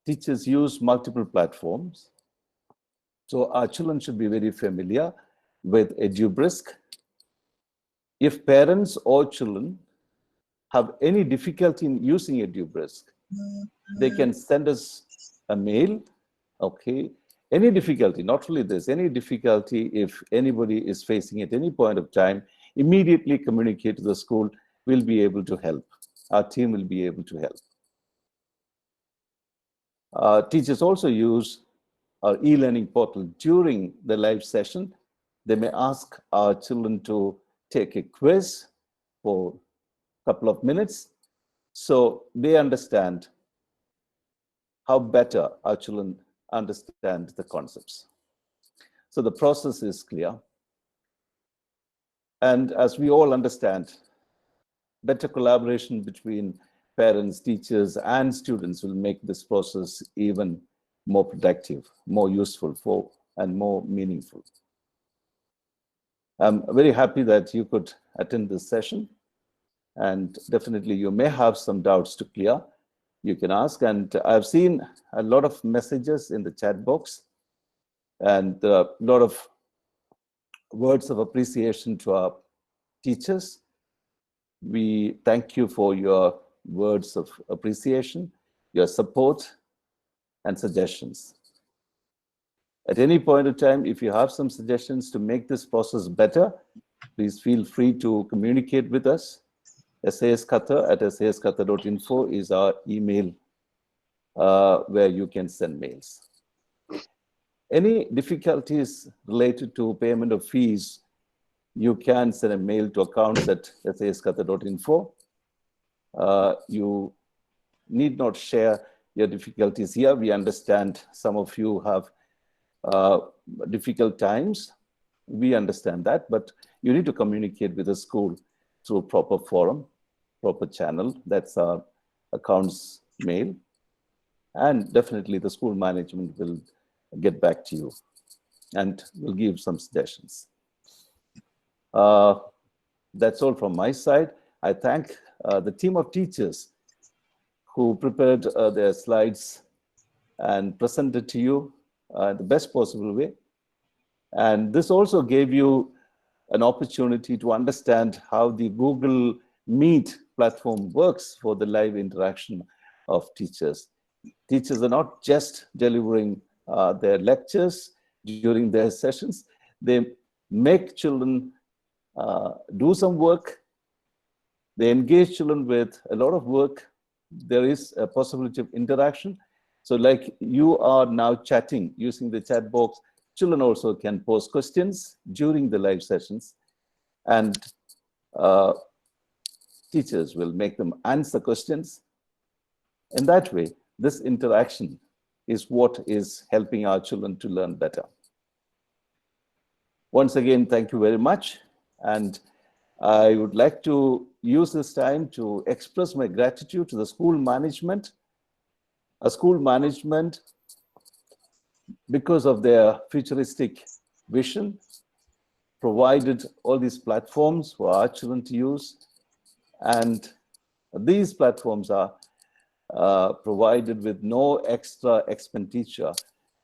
teachers use multiple platforms. So our children should be very familiar with EduBrisk. If parents or children have any difficulty in using EduBrisk, they can send us a mail, okay? Any difficulty, not only this, any difficulty, if anybody is facing at any point of time, immediately communicate to the school. We'll be able to help. Our team will be able to help. Teachers also use our e-learning portal during the live session. They may ask our children to take a quiz for a couple of minutes, so they understand how better our children understand the concepts. So the process is clear. And as we all understand, better collaboration between parents, teachers, and students will make this process even more productive, more useful, and more meaningful. I'm very happy that you could attend this session, and definitely you may have some doubts to clear. You can ask, and I've seen a lot of messages in the chat box and a lot of words of appreciation to our teachers. We thank you for your words of appreciation, your support, and suggestions. At any point of time, if you have some suggestions to make this process better, please feel free to communicate with us. sisqatar@sisqatar.info is our email where you can send mails. Any difficulties related to payment of fees, you can send a mail to accounts@sisqatar.info. You need not share your difficulties here. We understand some of you have difficult times. We understand that, but you need to communicate with the school through proper forum, proper channel. That's our accounts mail. And definitely the school management will get back to you and will give some suggestions. That's all from my side. I thank the team of teachers who prepared their slides and presented to you the best possible way. And this also gave you an opportunity to understand how the Google Meet platform works for the live interaction of teachers. Teachers are not just delivering their lectures during their sessions. They make children do some work. They engage children with a lot of work. There is a possibility of interaction. So like you are now chatting using the chat box, children also can pose questions during the live sessions, and teachers will make them answer questions. In that way, this interaction is what is helping our children to learn better. Once again, thank you very much. And I would like to use this time to express my gratitude to the school management. A school management, because of their futuristic vision, provided all these platforms for our children to use. And these platforms are provided with no extra expenditure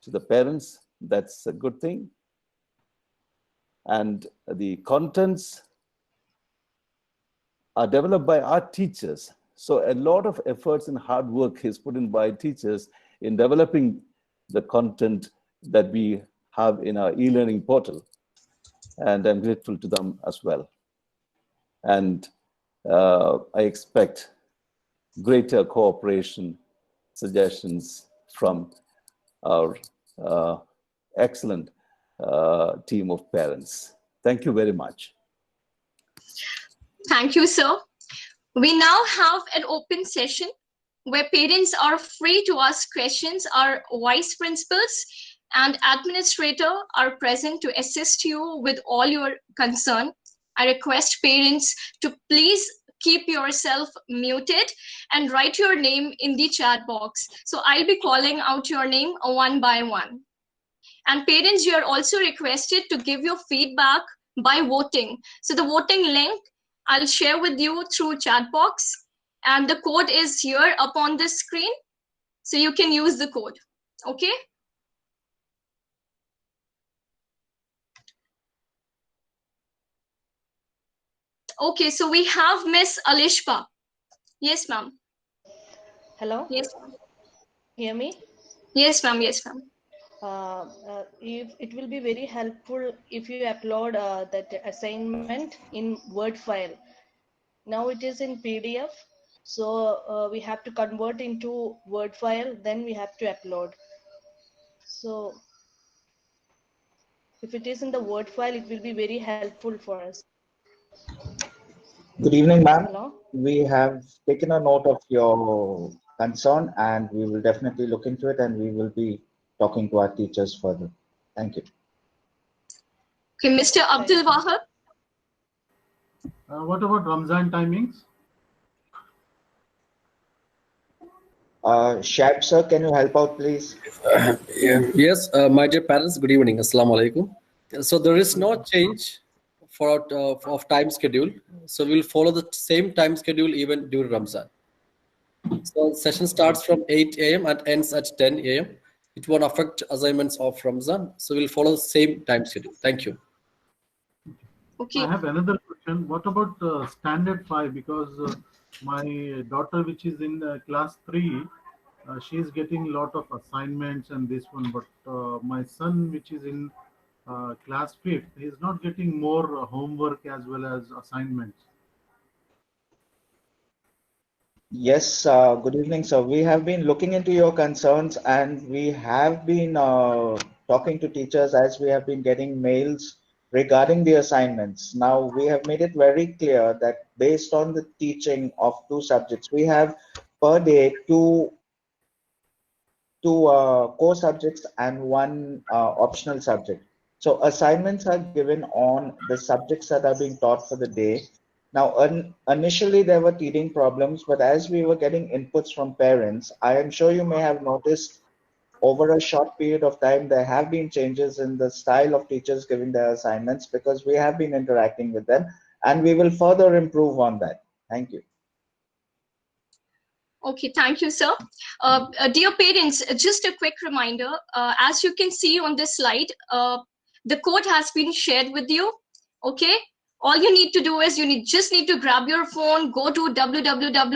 to the parents. That's a good thing. And the contents are developed by our teachers. So a lot of efforts and hard work is put in by teachers in developing the content that we have in our e-learning portal. And I'm grateful to them as well. And I expect greater cooperation, suggestions from our excellent team of parents. Thank you very much. Thank you, sir. We now have an open session where parents are free to ask questions. Our vice principals and administrator are present to assist you with all your concern. I request parents to please keep yourself muted and write your name in the chat box. So I'll be calling out your name one by one. And parents, you are also requested to give your feedback by voting. So the voting link I'll share with you through chat box, and the code is here up on the screen. So you can use the code, okay? Okay, so we have Miss Alishba. Yes, ma'am. Hello? Yes. Hear me? Yes, ma'am. Yes, ma'am. If it will be very helpful if you upload that assignment in Word file. Now it is in PDF, so we have to convert into Word file, then we have to upload. So if it is in the Word file, it will be very helpful for us. Good evening, ma'am. Hello? We have taken a note of your concern and we will definitely look into it and we will be talking to our teachers further. Thank you. Okay, Mr. Abdul Wahab. What about Ramzan timings? Shab, sir, can you help out, please? Yes, my dear parents, good evening. Assalamu alaikum. So there is no change for of time schedule. So we'll follow the same time schedule even during Ramzan. So session starts from 8 a.m. and ends at 10 a.m. It won't affect assignments of Ramzan. So we'll follow the same time schedule. Thank you. Okay. I have another question. What about standard 5? Because my daughter, which is in class 3, she is getting a lot of assignments and this one. But my son, which is in class 5th, he is not getting more homework as well as assignments. Yes, good evening, sir. We have been looking into your concerns and we have been talking to teachers as we have been getting mails regarding the assignments. Now, we have made it very clear that based on the teaching of 2 subjects, we have per day two core subjects and 1 optional subject. So assignments are given on the subjects that are being taught for the day. Now, initially there were teething problems, but as we were getting inputs from parents, I am sure you may have noticed over a short period of time, there have been changes in the style of teachers giving their assignments because we have been interacting with them and we will further improve on that. Thank you. Okay, thank you, sir. Dear parents, just a quick reminder. As you can see on this slide, the code has been shared with you. Okay, all you need to do is just need to grab your phone, go to www.menti.com,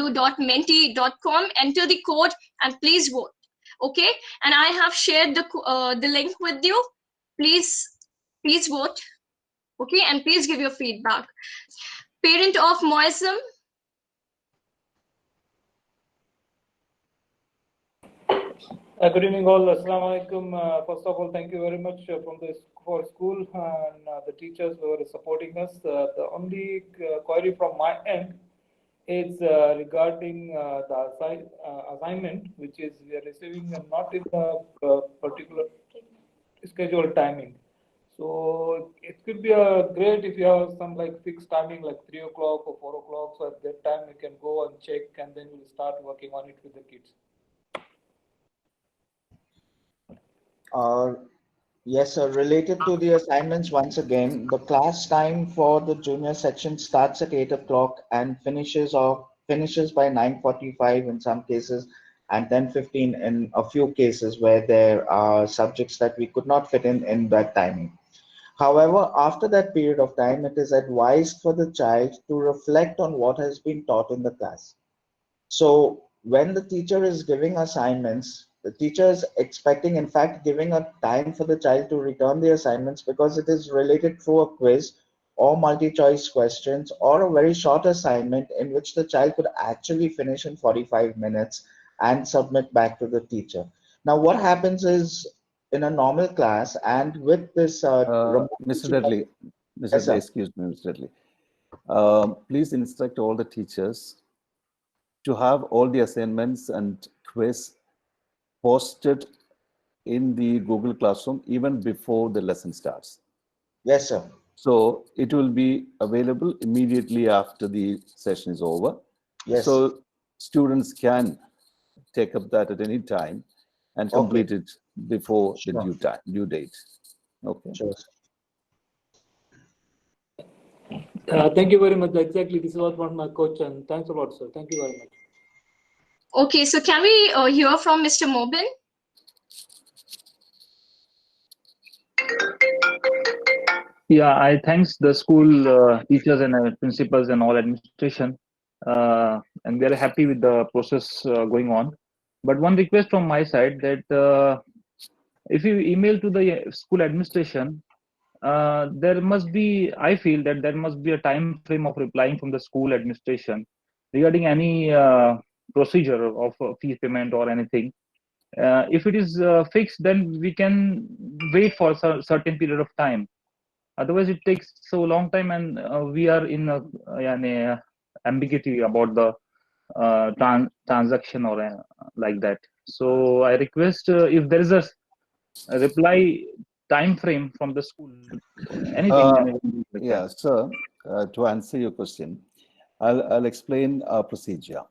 enter the code, and please vote. Okay, and I have shared the link with you. Please vote. Okay, and please give your feedback. Parent of Moism. Good evening all. Assalamu alaikum. First of all, thank you very much for school and the teachers who are supporting us. The only query from my end is regarding the assignment, which is we are receiving not in the particular scheduled timing. So it could be great if you have some like fixed timing, like 3 o'clock or 4 o'clock. So at that time we can go and check, and then we'll start working on it with the kids. Yes, sir. Related to the assignments, once again, the class time for the junior section starts at 8 o'clock and finishes by 9:45 in some cases and 10:15 in a few cases where there are subjects that we could not fit in that timing. However, after that period of time, it is advised for the child to reflect on what has been taught in the class. So when the teacher is giving assignments, the teacher is expecting, in fact, giving a time for the child to return the assignments because it is related through a quiz or multi-choice questions or a very short assignment in which the child could actually finish in 45 minutes and submit back to the teacher. Now, what happens is in a normal class and with this Mr. Dudley, Yes, sir. excuse me, Mr. Dudley. Please instruct all the teachers to have all the assignments and quiz posted in the Google Classroom even before the lesson starts. Yes, sir. So it will be available immediately after the session is over. Yes. So students can take up that at any time and complete it before the due date. Okay. Sure. Thank you very much. Exactly, this was one my question. Thanks a lot, sir. Thank you very much. Okay, so can we hear from Mr. Mobin? Yeah, I thanks the school teachers and principals and all administration, and we are happy with the process going on. But one request from my side that if you email to the school administration, there must be, I feel that there must be a time frame of replying from the school administration regarding any procedure of fee payment or anything. If it is fixed, then we can wait for a certain period of time. Otherwise, it takes so long time, and we are in a ambiguity about the transaction or like that. So I request if there is a reply time frame from the school, anything. Yeah, sir, to answer your question, I'll explain our procedure.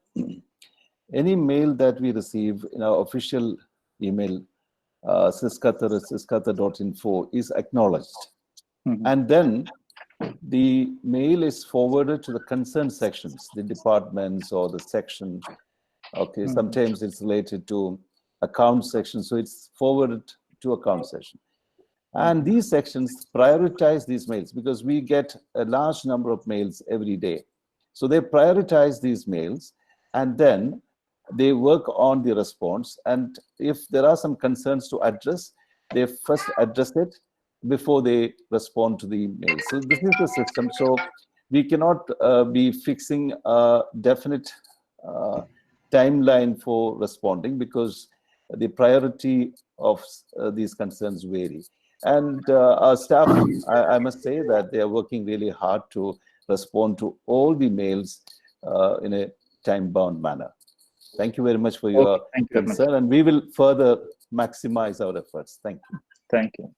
Any mail that we receive in our official email, sisqatar@sisqatar.info, is acknowledged. And then the mail is forwarded to the concerned sections, the departments or the section. Okay, sometimes it's related to account section, so it's forwarded to account section. And these sections prioritize these mails because we get a large number of mails every day. So they prioritize these mails and then they work on the response. And if there are some concerns to address, they first address it before they respond to the email. So this is the system. So we cannot be fixing a definite timeline for responding because the priority of these concerns vary. And our staff, I must say that they are working really hard to respond to all the mails in a time-bound manner. Thank you very much for your concern, and we will further maximize our efforts. Thank you. Thank you.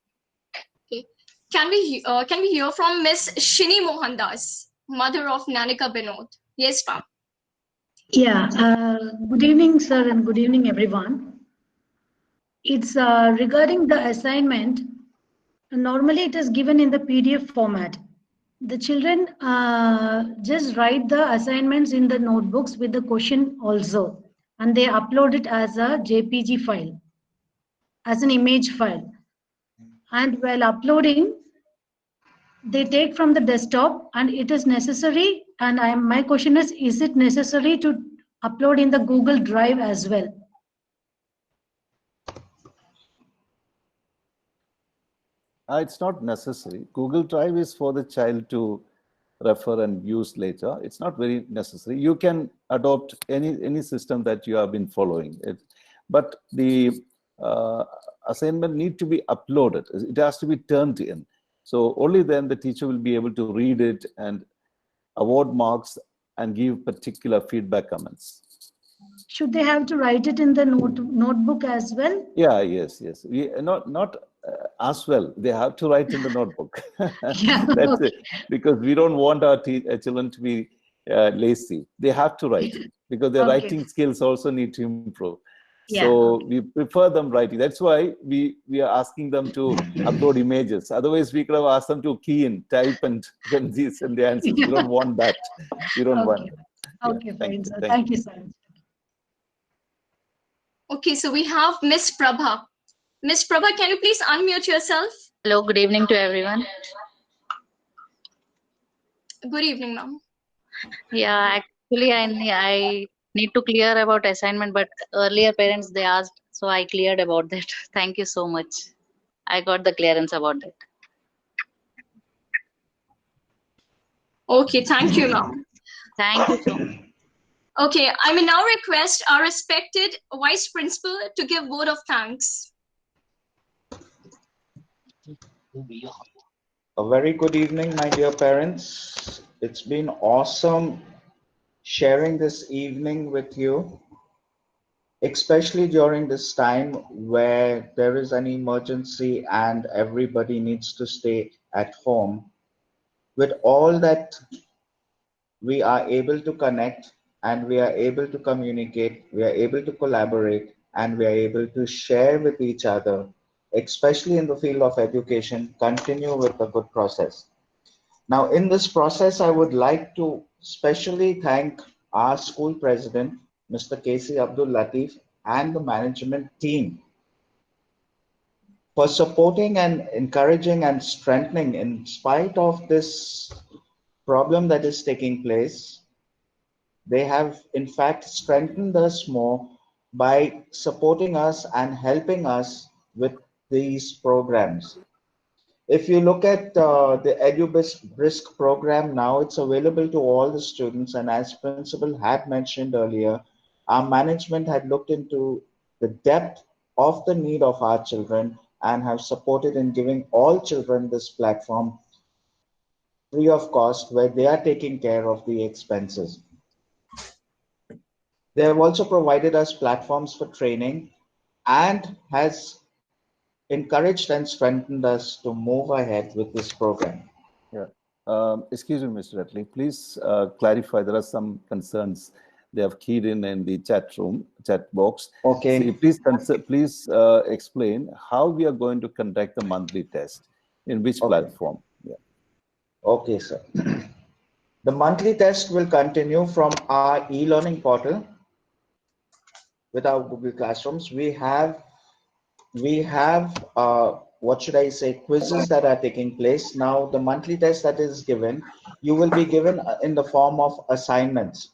Okay. Can we hear from Miss Shini Mohandas, mother of Nanika Binod? Yes, ma'am. Yeah. Good evening, sir, and good evening, everyone. It's regarding the assignment. Normally, it is given in the PDF format. The children just write the assignments in the notebooks with the question also, and they upload it as a JPG file, as an image file. And while uploading, they take from the desktop, and it is necessary. And my question is it necessary to upload in the Google Drive as well? It's not necessary. Google Drive is for the child to refer and use later. It's not very necessary. You can adopt any system that you have been following. But the assignment need to be uploaded. It has to be turned in. So only then the teacher will be able to read it and award marks and give particular feedback comments. Should they have to write it in the notebook as well? Yeah, yes. We not as well. They have to write in the notebook. That's it. Because we don't want our children to be lazy. They have to write because their writing skills also need to improve. So we prefer them writing. That's why we are asking them to upload images. Otherwise, we could have asked them to key in, type, and send the answers. We don't want that. We don't want that. Okay, fine, sir. Thank you, sir. Okay, so we have Miss Prabha. Miss Prabha, can you please unmute yourself? Hello, good evening to everyone. Good evening, ma'am. Yeah, actually, I need to clear about assignment, but earlier parents they asked, so I cleared about that. Thank you so much. I got the clearance about that. Okay, thank you, ma'am. Thank you so much. Okay, I may now request our respected Vice Principal to give word of thanks. A very good evening, my dear parents. It's been awesome sharing this evening with you, especially during this time where there is an emergency and everybody needs to stay at home. With all that, we are able to connect and we are able to communicate, we are able to collaborate, and we are able to share with each other, especially in the field of education, continue with the good process. Now, in this process, I would like to specially thank our school president, Mr. K.C. Abdul Latif, and the management team for supporting and encouraging and strengthening in spite of this problem that is taking place. They have, in fact, strengthened us more by supporting us and helping us with these programs. If you look at the EduBrisk program now, it's available to all the students. And as Principal had mentioned earlier, our management had looked into the depth of the need of our children and have supported in giving all children this platform free of cost where they are taking care of the expenses. They have also provided us platforms for training and has encouraged and strengthened us to move ahead with this program. Yeah. Excuse me, Mr. Ratley. Please clarify. There are some concerns they have keyed in the chat box. Okay. So please explain how we are going to conduct the monthly test, in which platform. Yeah. Okay, sir. The monthly test will continue from our e-learning portal with our Google Classrooms. We have what should I say, quizzes that are taking place. Now, the monthly test that is given, you will be given in the form of assignments.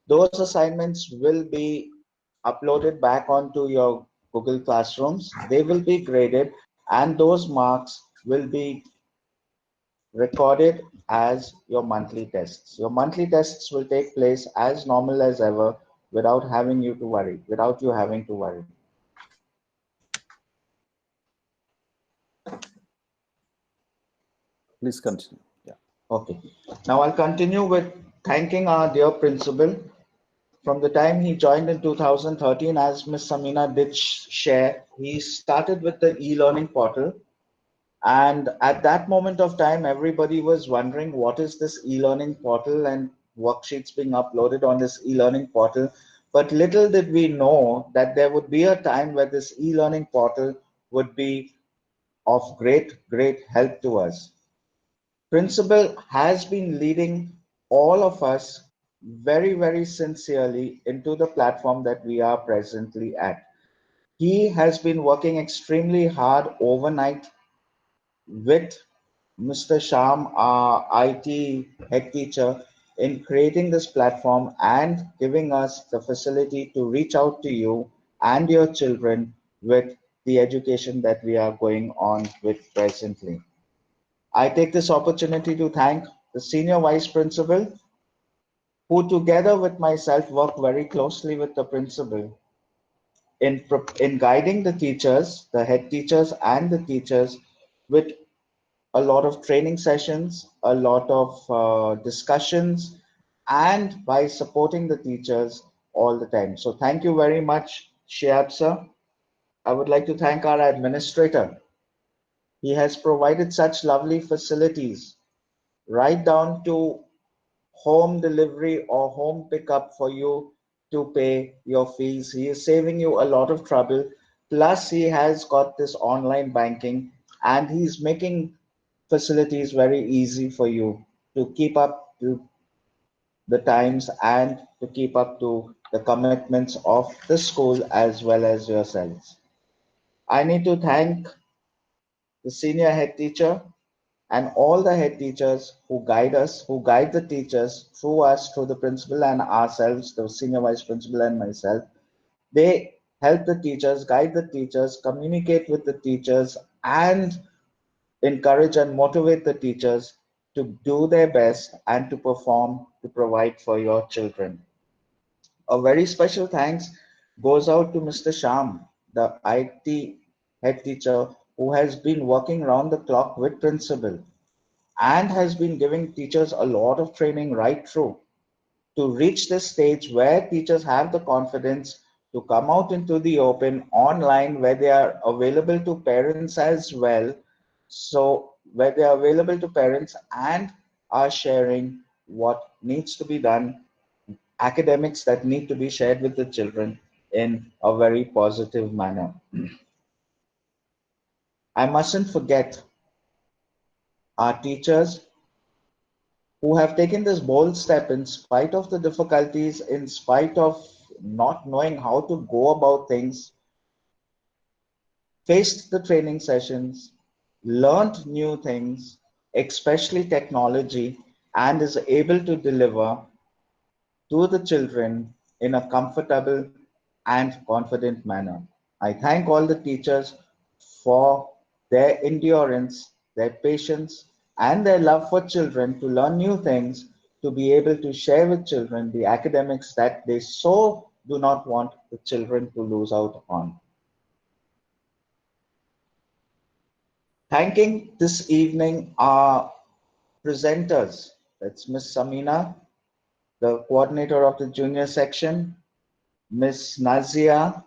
Those assignments will be uploaded back onto your Google Classrooms. They will be graded, and those marks will be recorded as your monthly tests. Your monthly tests will take place as normal as ever without having you to worry, without you having to worry. Please continue. Yeah. Okay. Now I'll continue with thanking our dear principal. From the time he joined in 2013, as Ms. Samina did share, he started with the e-learning portal. And at that moment of time, everybody was wondering what is this e-learning portal and worksheets being uploaded on this e-learning portal. But little did we know that there would be a time where this e-learning portal would be of great help to us. Principal has been leading all of us very sincerely into the platform that we are presently at. He has been working extremely hard overnight with Mr. Sham, our IT head teacher, in creating this platform and giving us the facility to reach out to you and your children with the education that we are going on with presently. I take this opportunity to thank the Senior Vice Principal, who together with myself work very closely with the principal in guiding the teachers, the head teachers and the teachers with a lot of training sessions, a lot of discussions, and by supporting the teachers all the time. So thank you very much, Shiab sir. I would like to thank our administrator. He has provided such lovely facilities, right down to home delivery or home pickup for you to pay your fees. He is saving you a lot of trouble. Plus, he has got this online banking and he's making facilities very easy for you to keep up to the times and to keep up to the commitments of the school as well as yourselves. I need to thank the senior head teacher and all the head teachers who guide us, who guide the teachers through us, through the principal and ourselves, the senior vice principal and myself. They help the teachers, guide the teachers, communicate with the teachers, and encourage and motivate the teachers to do their best and to perform to provide for your children. A very special thanks goes out to Mr. Sham, the IT head teacher who has been working round the clock with principal and has been giving teachers a lot of training right through. to reach this stage where teachers have the confidence to come out into the open online, where they are available to parents as well. So where they are available to parents and are sharing what needs to be done, academics that need to be shared with the children in a very positive manner. I mustn't forget our teachers who have taken this bold step in spite of the difficulties, in spite of not knowing how to go about things, faced the training sessions, learned new things, especially technology, and is able to deliver to the children in a comfortable and confident manner. I thank all the teachers for their endurance, their patience, and their love for children to learn new things, to be able to share with children the academics that they so do not want the children to lose out on. Thanking this evening our presenters. That's Miss Samina, the coordinator of the junior section, Miss Nazia,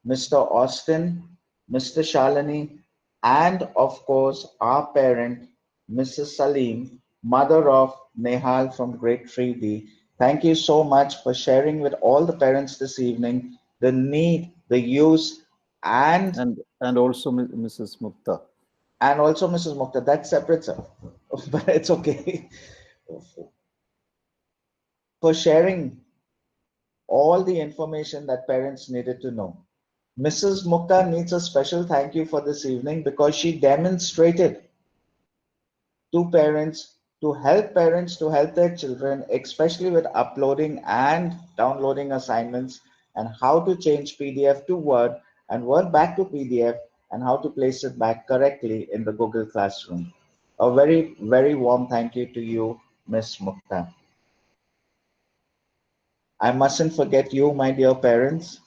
Mr. Austin, Mr. Shalini, and of course our parent, Mrs. Salim, mother of Nehal from grade 3D. Thank you so much for sharing with all the parents this evening the need, the use, and also Mrs. Mukta. And also Mrs. Mukta. That's separate, sir. But it's okay. For sharing all the information that parents needed to know. Mrs. Mukta needs a special thank you for this evening because she demonstrated to parents to help their children, especially with uploading and downloading assignments, and how to change PDF to Word and Word back to PDF, and how to place it back correctly in the Google Classroom. A very, very warm thank you to you, Miss Mukta. I mustn't forget you, my dear parents.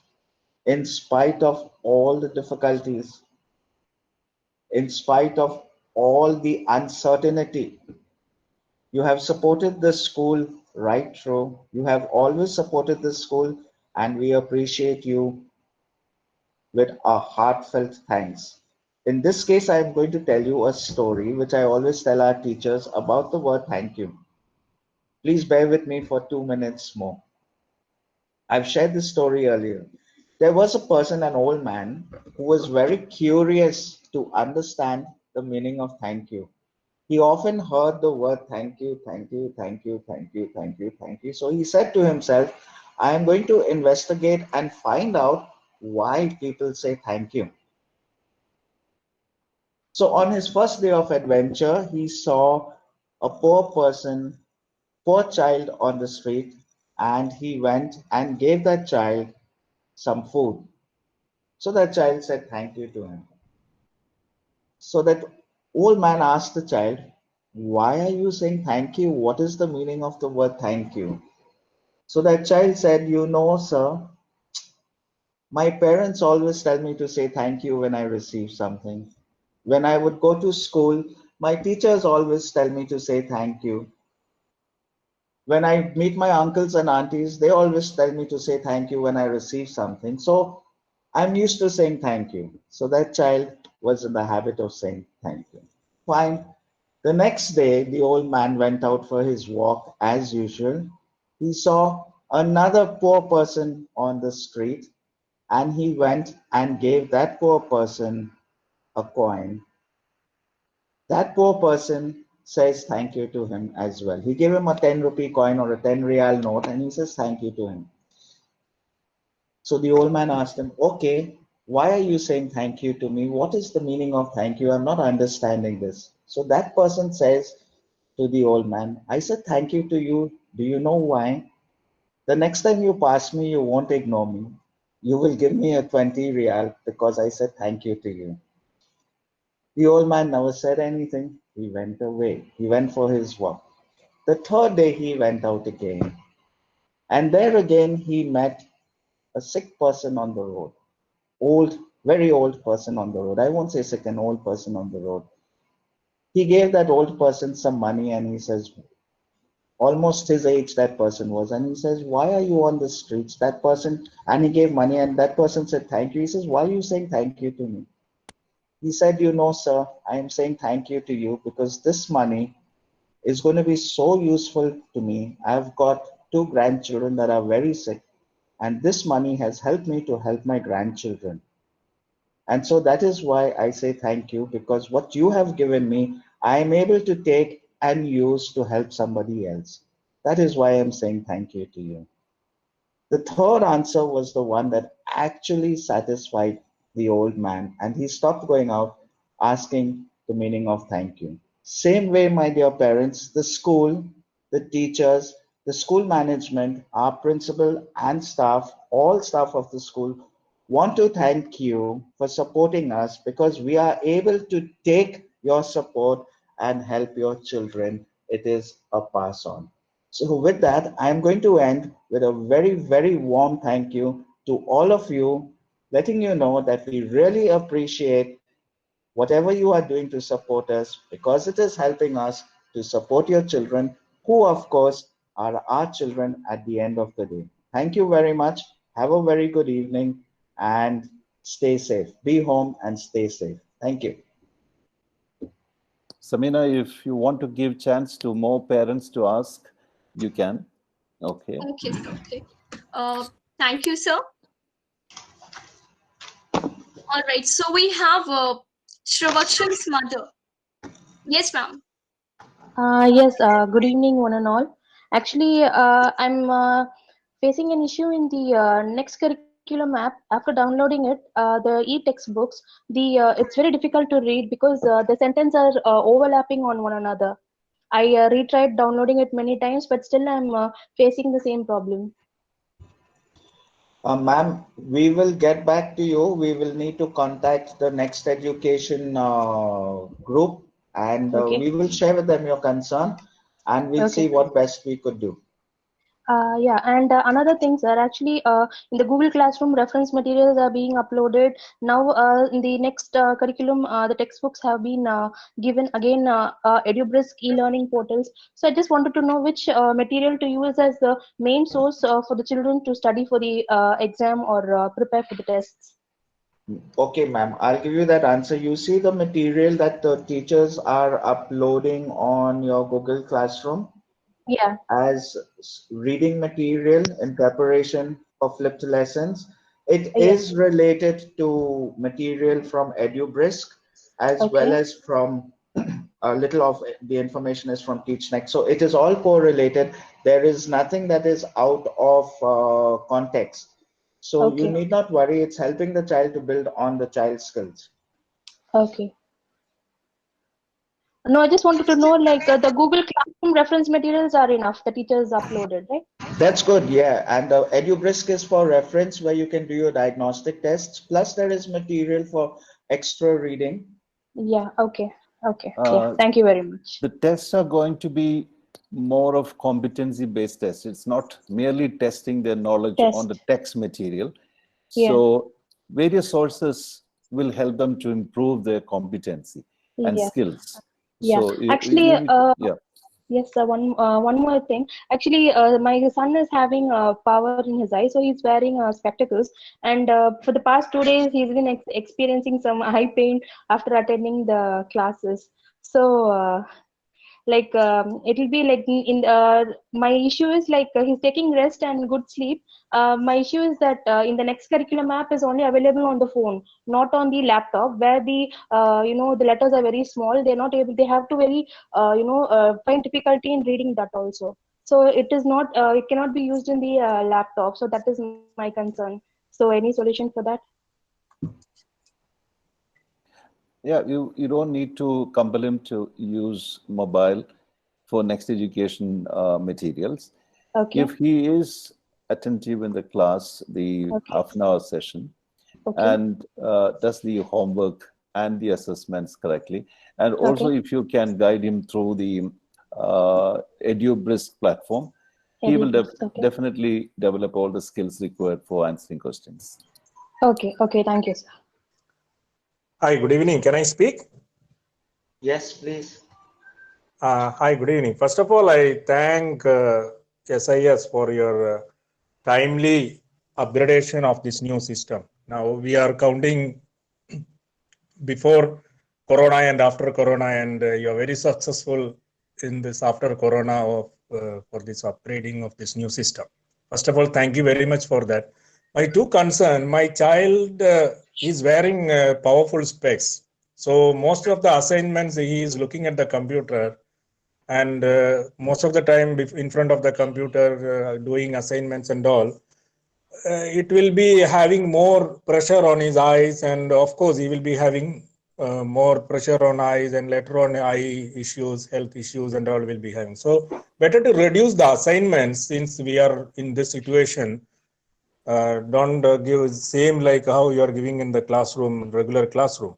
In spite of all the difficulties, in spite of all the uncertainty, you have supported the school right through. You have always supported the school, and we appreciate you with a heartfelt thanks. In this case, I am going to tell you a story which I always tell our teachers about the word thank you. Please bear with me for 2 minutes more. I've shared this story earlier. There was a person, an old man, who was very curious to understand the meaning of thank you. He often heard the word thank you, thank you, thank you, thank you, thank you, thank you. So he said to himself, I am going to investigate and find out why people say thank you. So on his first day of adventure, he saw a poor child on the street, and he went and gave that child some food. So that child said thank you to him. So that old man asked the child, why are you saying thank you? What is the meaning of the word thank you? So that child said, you know, sir, my parents always tell me to say thank you when I receive something. When I would go to school, my teachers always tell me to say thank you. When I meet my uncles and aunties, they always tell me to say thank you when I receive something. So I'm used to saying thank you. So that child was in the habit of saying thank you. Fine. The next day, the old man went out for his walk as usual. He saw another poor person on the street, and he went and gave that poor person a coin. That poor person says thank you to him as well. He gave him a 10 rupee coin or a 10 real note, and he says thank you to him. So the old man asked him, okay, why are you saying thank you to me? What is the meaning of thank you? I'm not understanding this. So that person says to the old man, I said thank you to you. Do you know why? The next time you pass me, you won't ignore me. You will give me a 20 real because I said thank you to you. The old man never said anything. He went away. He went for his walk. The third day he went out again. And there again he met a sick person on the road. Old, very old person on the road. I won't say sick, an old person on the road. He gave that old person some money and he says, almost his age that person was, and he says, why are you on the streets? That person, and he gave money, and that person said thank you. He says, why are you saying thank you to me? He said, you know, sir, I am saying thank you to you because this money is going to be so useful to me. I've got 2 grandchildren that are very sick, and this money has helped me to help my grandchildren. And so that is why I say thank you, because what you have given me, I am able to take and use to help somebody else. That is why I'm saying thank you to you. The third answer was the one that actually satisfied the old man, and he stopped going out asking the meaning of thank you. Same way, my dear parents, the school, the teachers, the school management, our principal and staff, all staff of the school want to thank you for supporting us because we are able to take your support and help your children. It is a pass on. So with that, I'm going to end with a very, very warm thank you to all of you, letting you know that we really appreciate whatever you are doing to support us because it is helping us to support your children, who of course are our children at the end of the day. Thank you very much. Have a very good evening and stay safe. Be home and stay safe. Thank you. Samina, if you want to give chance to more parents to ask, you can. Okay. Okay, sir. Okay. Thank you, sir. All right. So we have Shravakshan's mother. Yes, ma'am. Yes, good evening, one and all. Actually, I'm facing an issue in the next curriculum app. After downloading it, the e-textbooks, it's very difficult to read because the sentences are overlapping on one another. I retried downloading it many times, but still I'm facing the same problem. Ma'am, we will get back to you. We will need to contact the Next Education group and Okay. we will share with them your concern and we'll see Okay. what best we could do. Yeah, and another thing, sir, actually, in the Google Classroom, reference materials are being uploaded. Now, in the next curriculum, the textbooks have been given again, EduBrisk e-learning portals. So I just wanted to know which material to use as the main source for the children to study for the exam or prepare for the tests. Okay, ma'am, I'll give you that answer. You see the material that the teachers are uploading on your Google Classroom? Yeah. As reading material in preparation for flipped lessons. It Yeah. is related to material from EduBrisk as well Okay. as from a little of the information is from TeachNext. So it is all correlated. There is nothing that is out of context. So you Okay. need not worry. It's helping the child to build on the child's skills. Okay. No, I just wanted to know, like, the Google Classroom reference materials are enough. The teachers uploaded, right? That's good, yeah. And EduBrisk is for reference where you can do your diagnostic tests. Plus, there is material for extra reading. Yeah, okay. Okay. Yeah, thank you very much. The tests are going to be more of competency-based tests. It's not merely testing their knowledge on the text material. Yeah. So various sources will help them to improve their competency and Yeah. skills. Yeah. So Actually, yeah. yes, one more thing. Actually, my son is having power in his eye, so he's wearing spectacles. And for the past 2 days, he's been experiencing some eye pain after attending the classes. So, like, it will be like my issue is like he's taking rest and good sleep. My issue is that in the next curriculum app is only available on the phone, not on the laptop, where the letters are very small. They're not able. They have to very find difficulty in reading that also. So it is not. It cannot be used in the laptop. So that is my concern. So any solution for that? Yeah, you don't need to compel him to use mobile for next education materials. Okay. If he is attentive in the class, the half-an-hour session, and does the homework and the assessments correctly, and also if you can guide him through the EduBrisk platform, he will definitely develop all the skills required for answering questions. Okay. Okay. Thank you, sir. Hi, good evening. Can I speak? Yes, please. Hi, good evening. First of all, I thank SIS for your timely upgradation of this new system. Now we are counting before Corona and after Corona, and you are very successful in this after Corona of for this upgrading of this new system. First of all, thank you very much for that. My two concern, my child is wearing powerful specs. So most of the assignments he is looking at the computer, and most of the time in front of the computer doing assignments and all. It will be having more pressure on his eyes, and of course he will be having more pressure on eyes, and later on eye issues, health issues and all will be having. So better to reduce the assignments since we are in this situation. Don't give same like how you are giving in the classroom, regular classroom.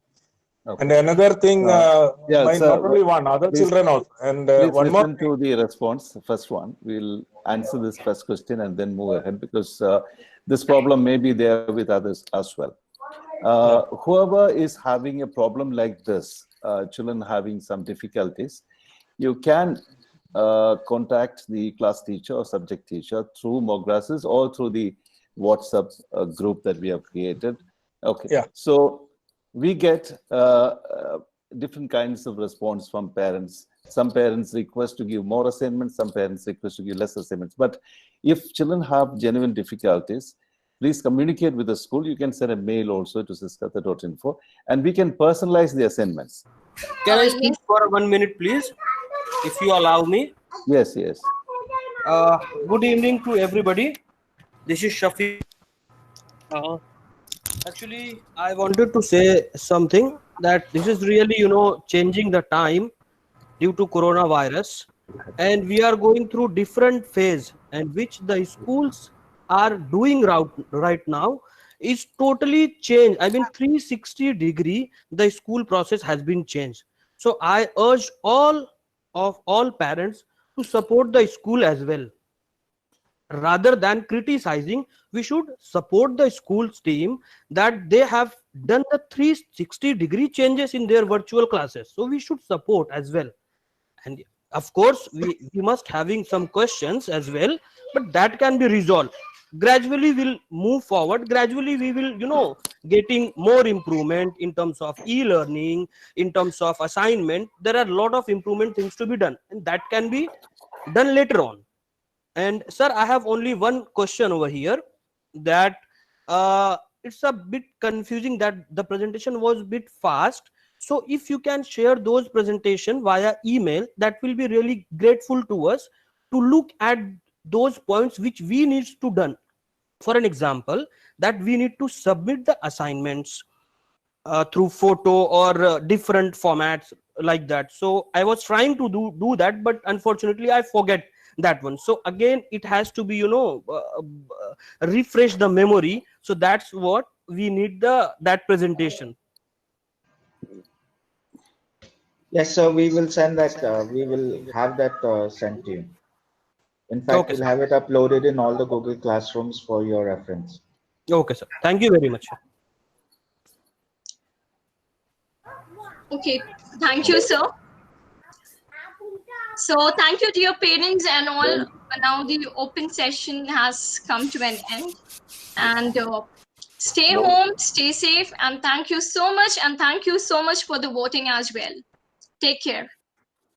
Okay. And another thing, Yeah, my sir, not only one, other please, children also. And please one more listen to the response, first one. We'll answer this first question and then move ahead, because this problem may be there with others as well. Whoever is having a problem like this, children having some difficulties, you can contact the class teacher or subject teacher through Mograsses or through the WhatsApp group that we have created. Okay. Yeah. So we get different kinds of response from parents. Some parents request to give more assignments, some parents request to give less assignments. But if children have genuine difficulties, please communicate with the school. You can send a mail also to siskatha.info, and we can personalize the assignments. Can I speak for 1 minute, please, if you allow me? Yes, yes. Good evening to everybody. This is Shafi. Actually, I wanted to say something that this is really, changing the time due to coronavirus, and we are going through different phase, and which the schools are doing right now is totally changed. I mean, 360-degree the school process has been changed. So I urge all parents to support the school as well. Rather than criticizing, we should support the school's team that they have done the 360-degree changes in their virtual classes. So we should support as well. And of course, we must having some questions as well, but that can be resolved. Gradually we'll move forward. Gradually we will, getting more improvement in terms of e-learning, in terms of assignment. There are a lot of improvement things to be done, and that can be done later on. And sir, I have only one question over here, that it's a bit confusing that the presentation was a bit fast. So if you can share those presentation via email, that will be really grateful to us to look at those points which we need to done. For an example, that we need to submit the assignments through photo or different formats like that. So I was trying to do that, but unfortunately I forget that one. So again, it has to be, refresh the memory. So that's what we need, that presentation. Yes, so we will send that. We will have that sent to you. In fact, Okay, we'll sir. have it uploaded in all the Google Classrooms for your reference. Okay, sir. Thank you very much. Okay, thank you, sir. So thank you, dear parents and all. Now the open session has come to an end. And stay home, stay safe, and thank you so much. And thank you so much for the voting as well. Take care.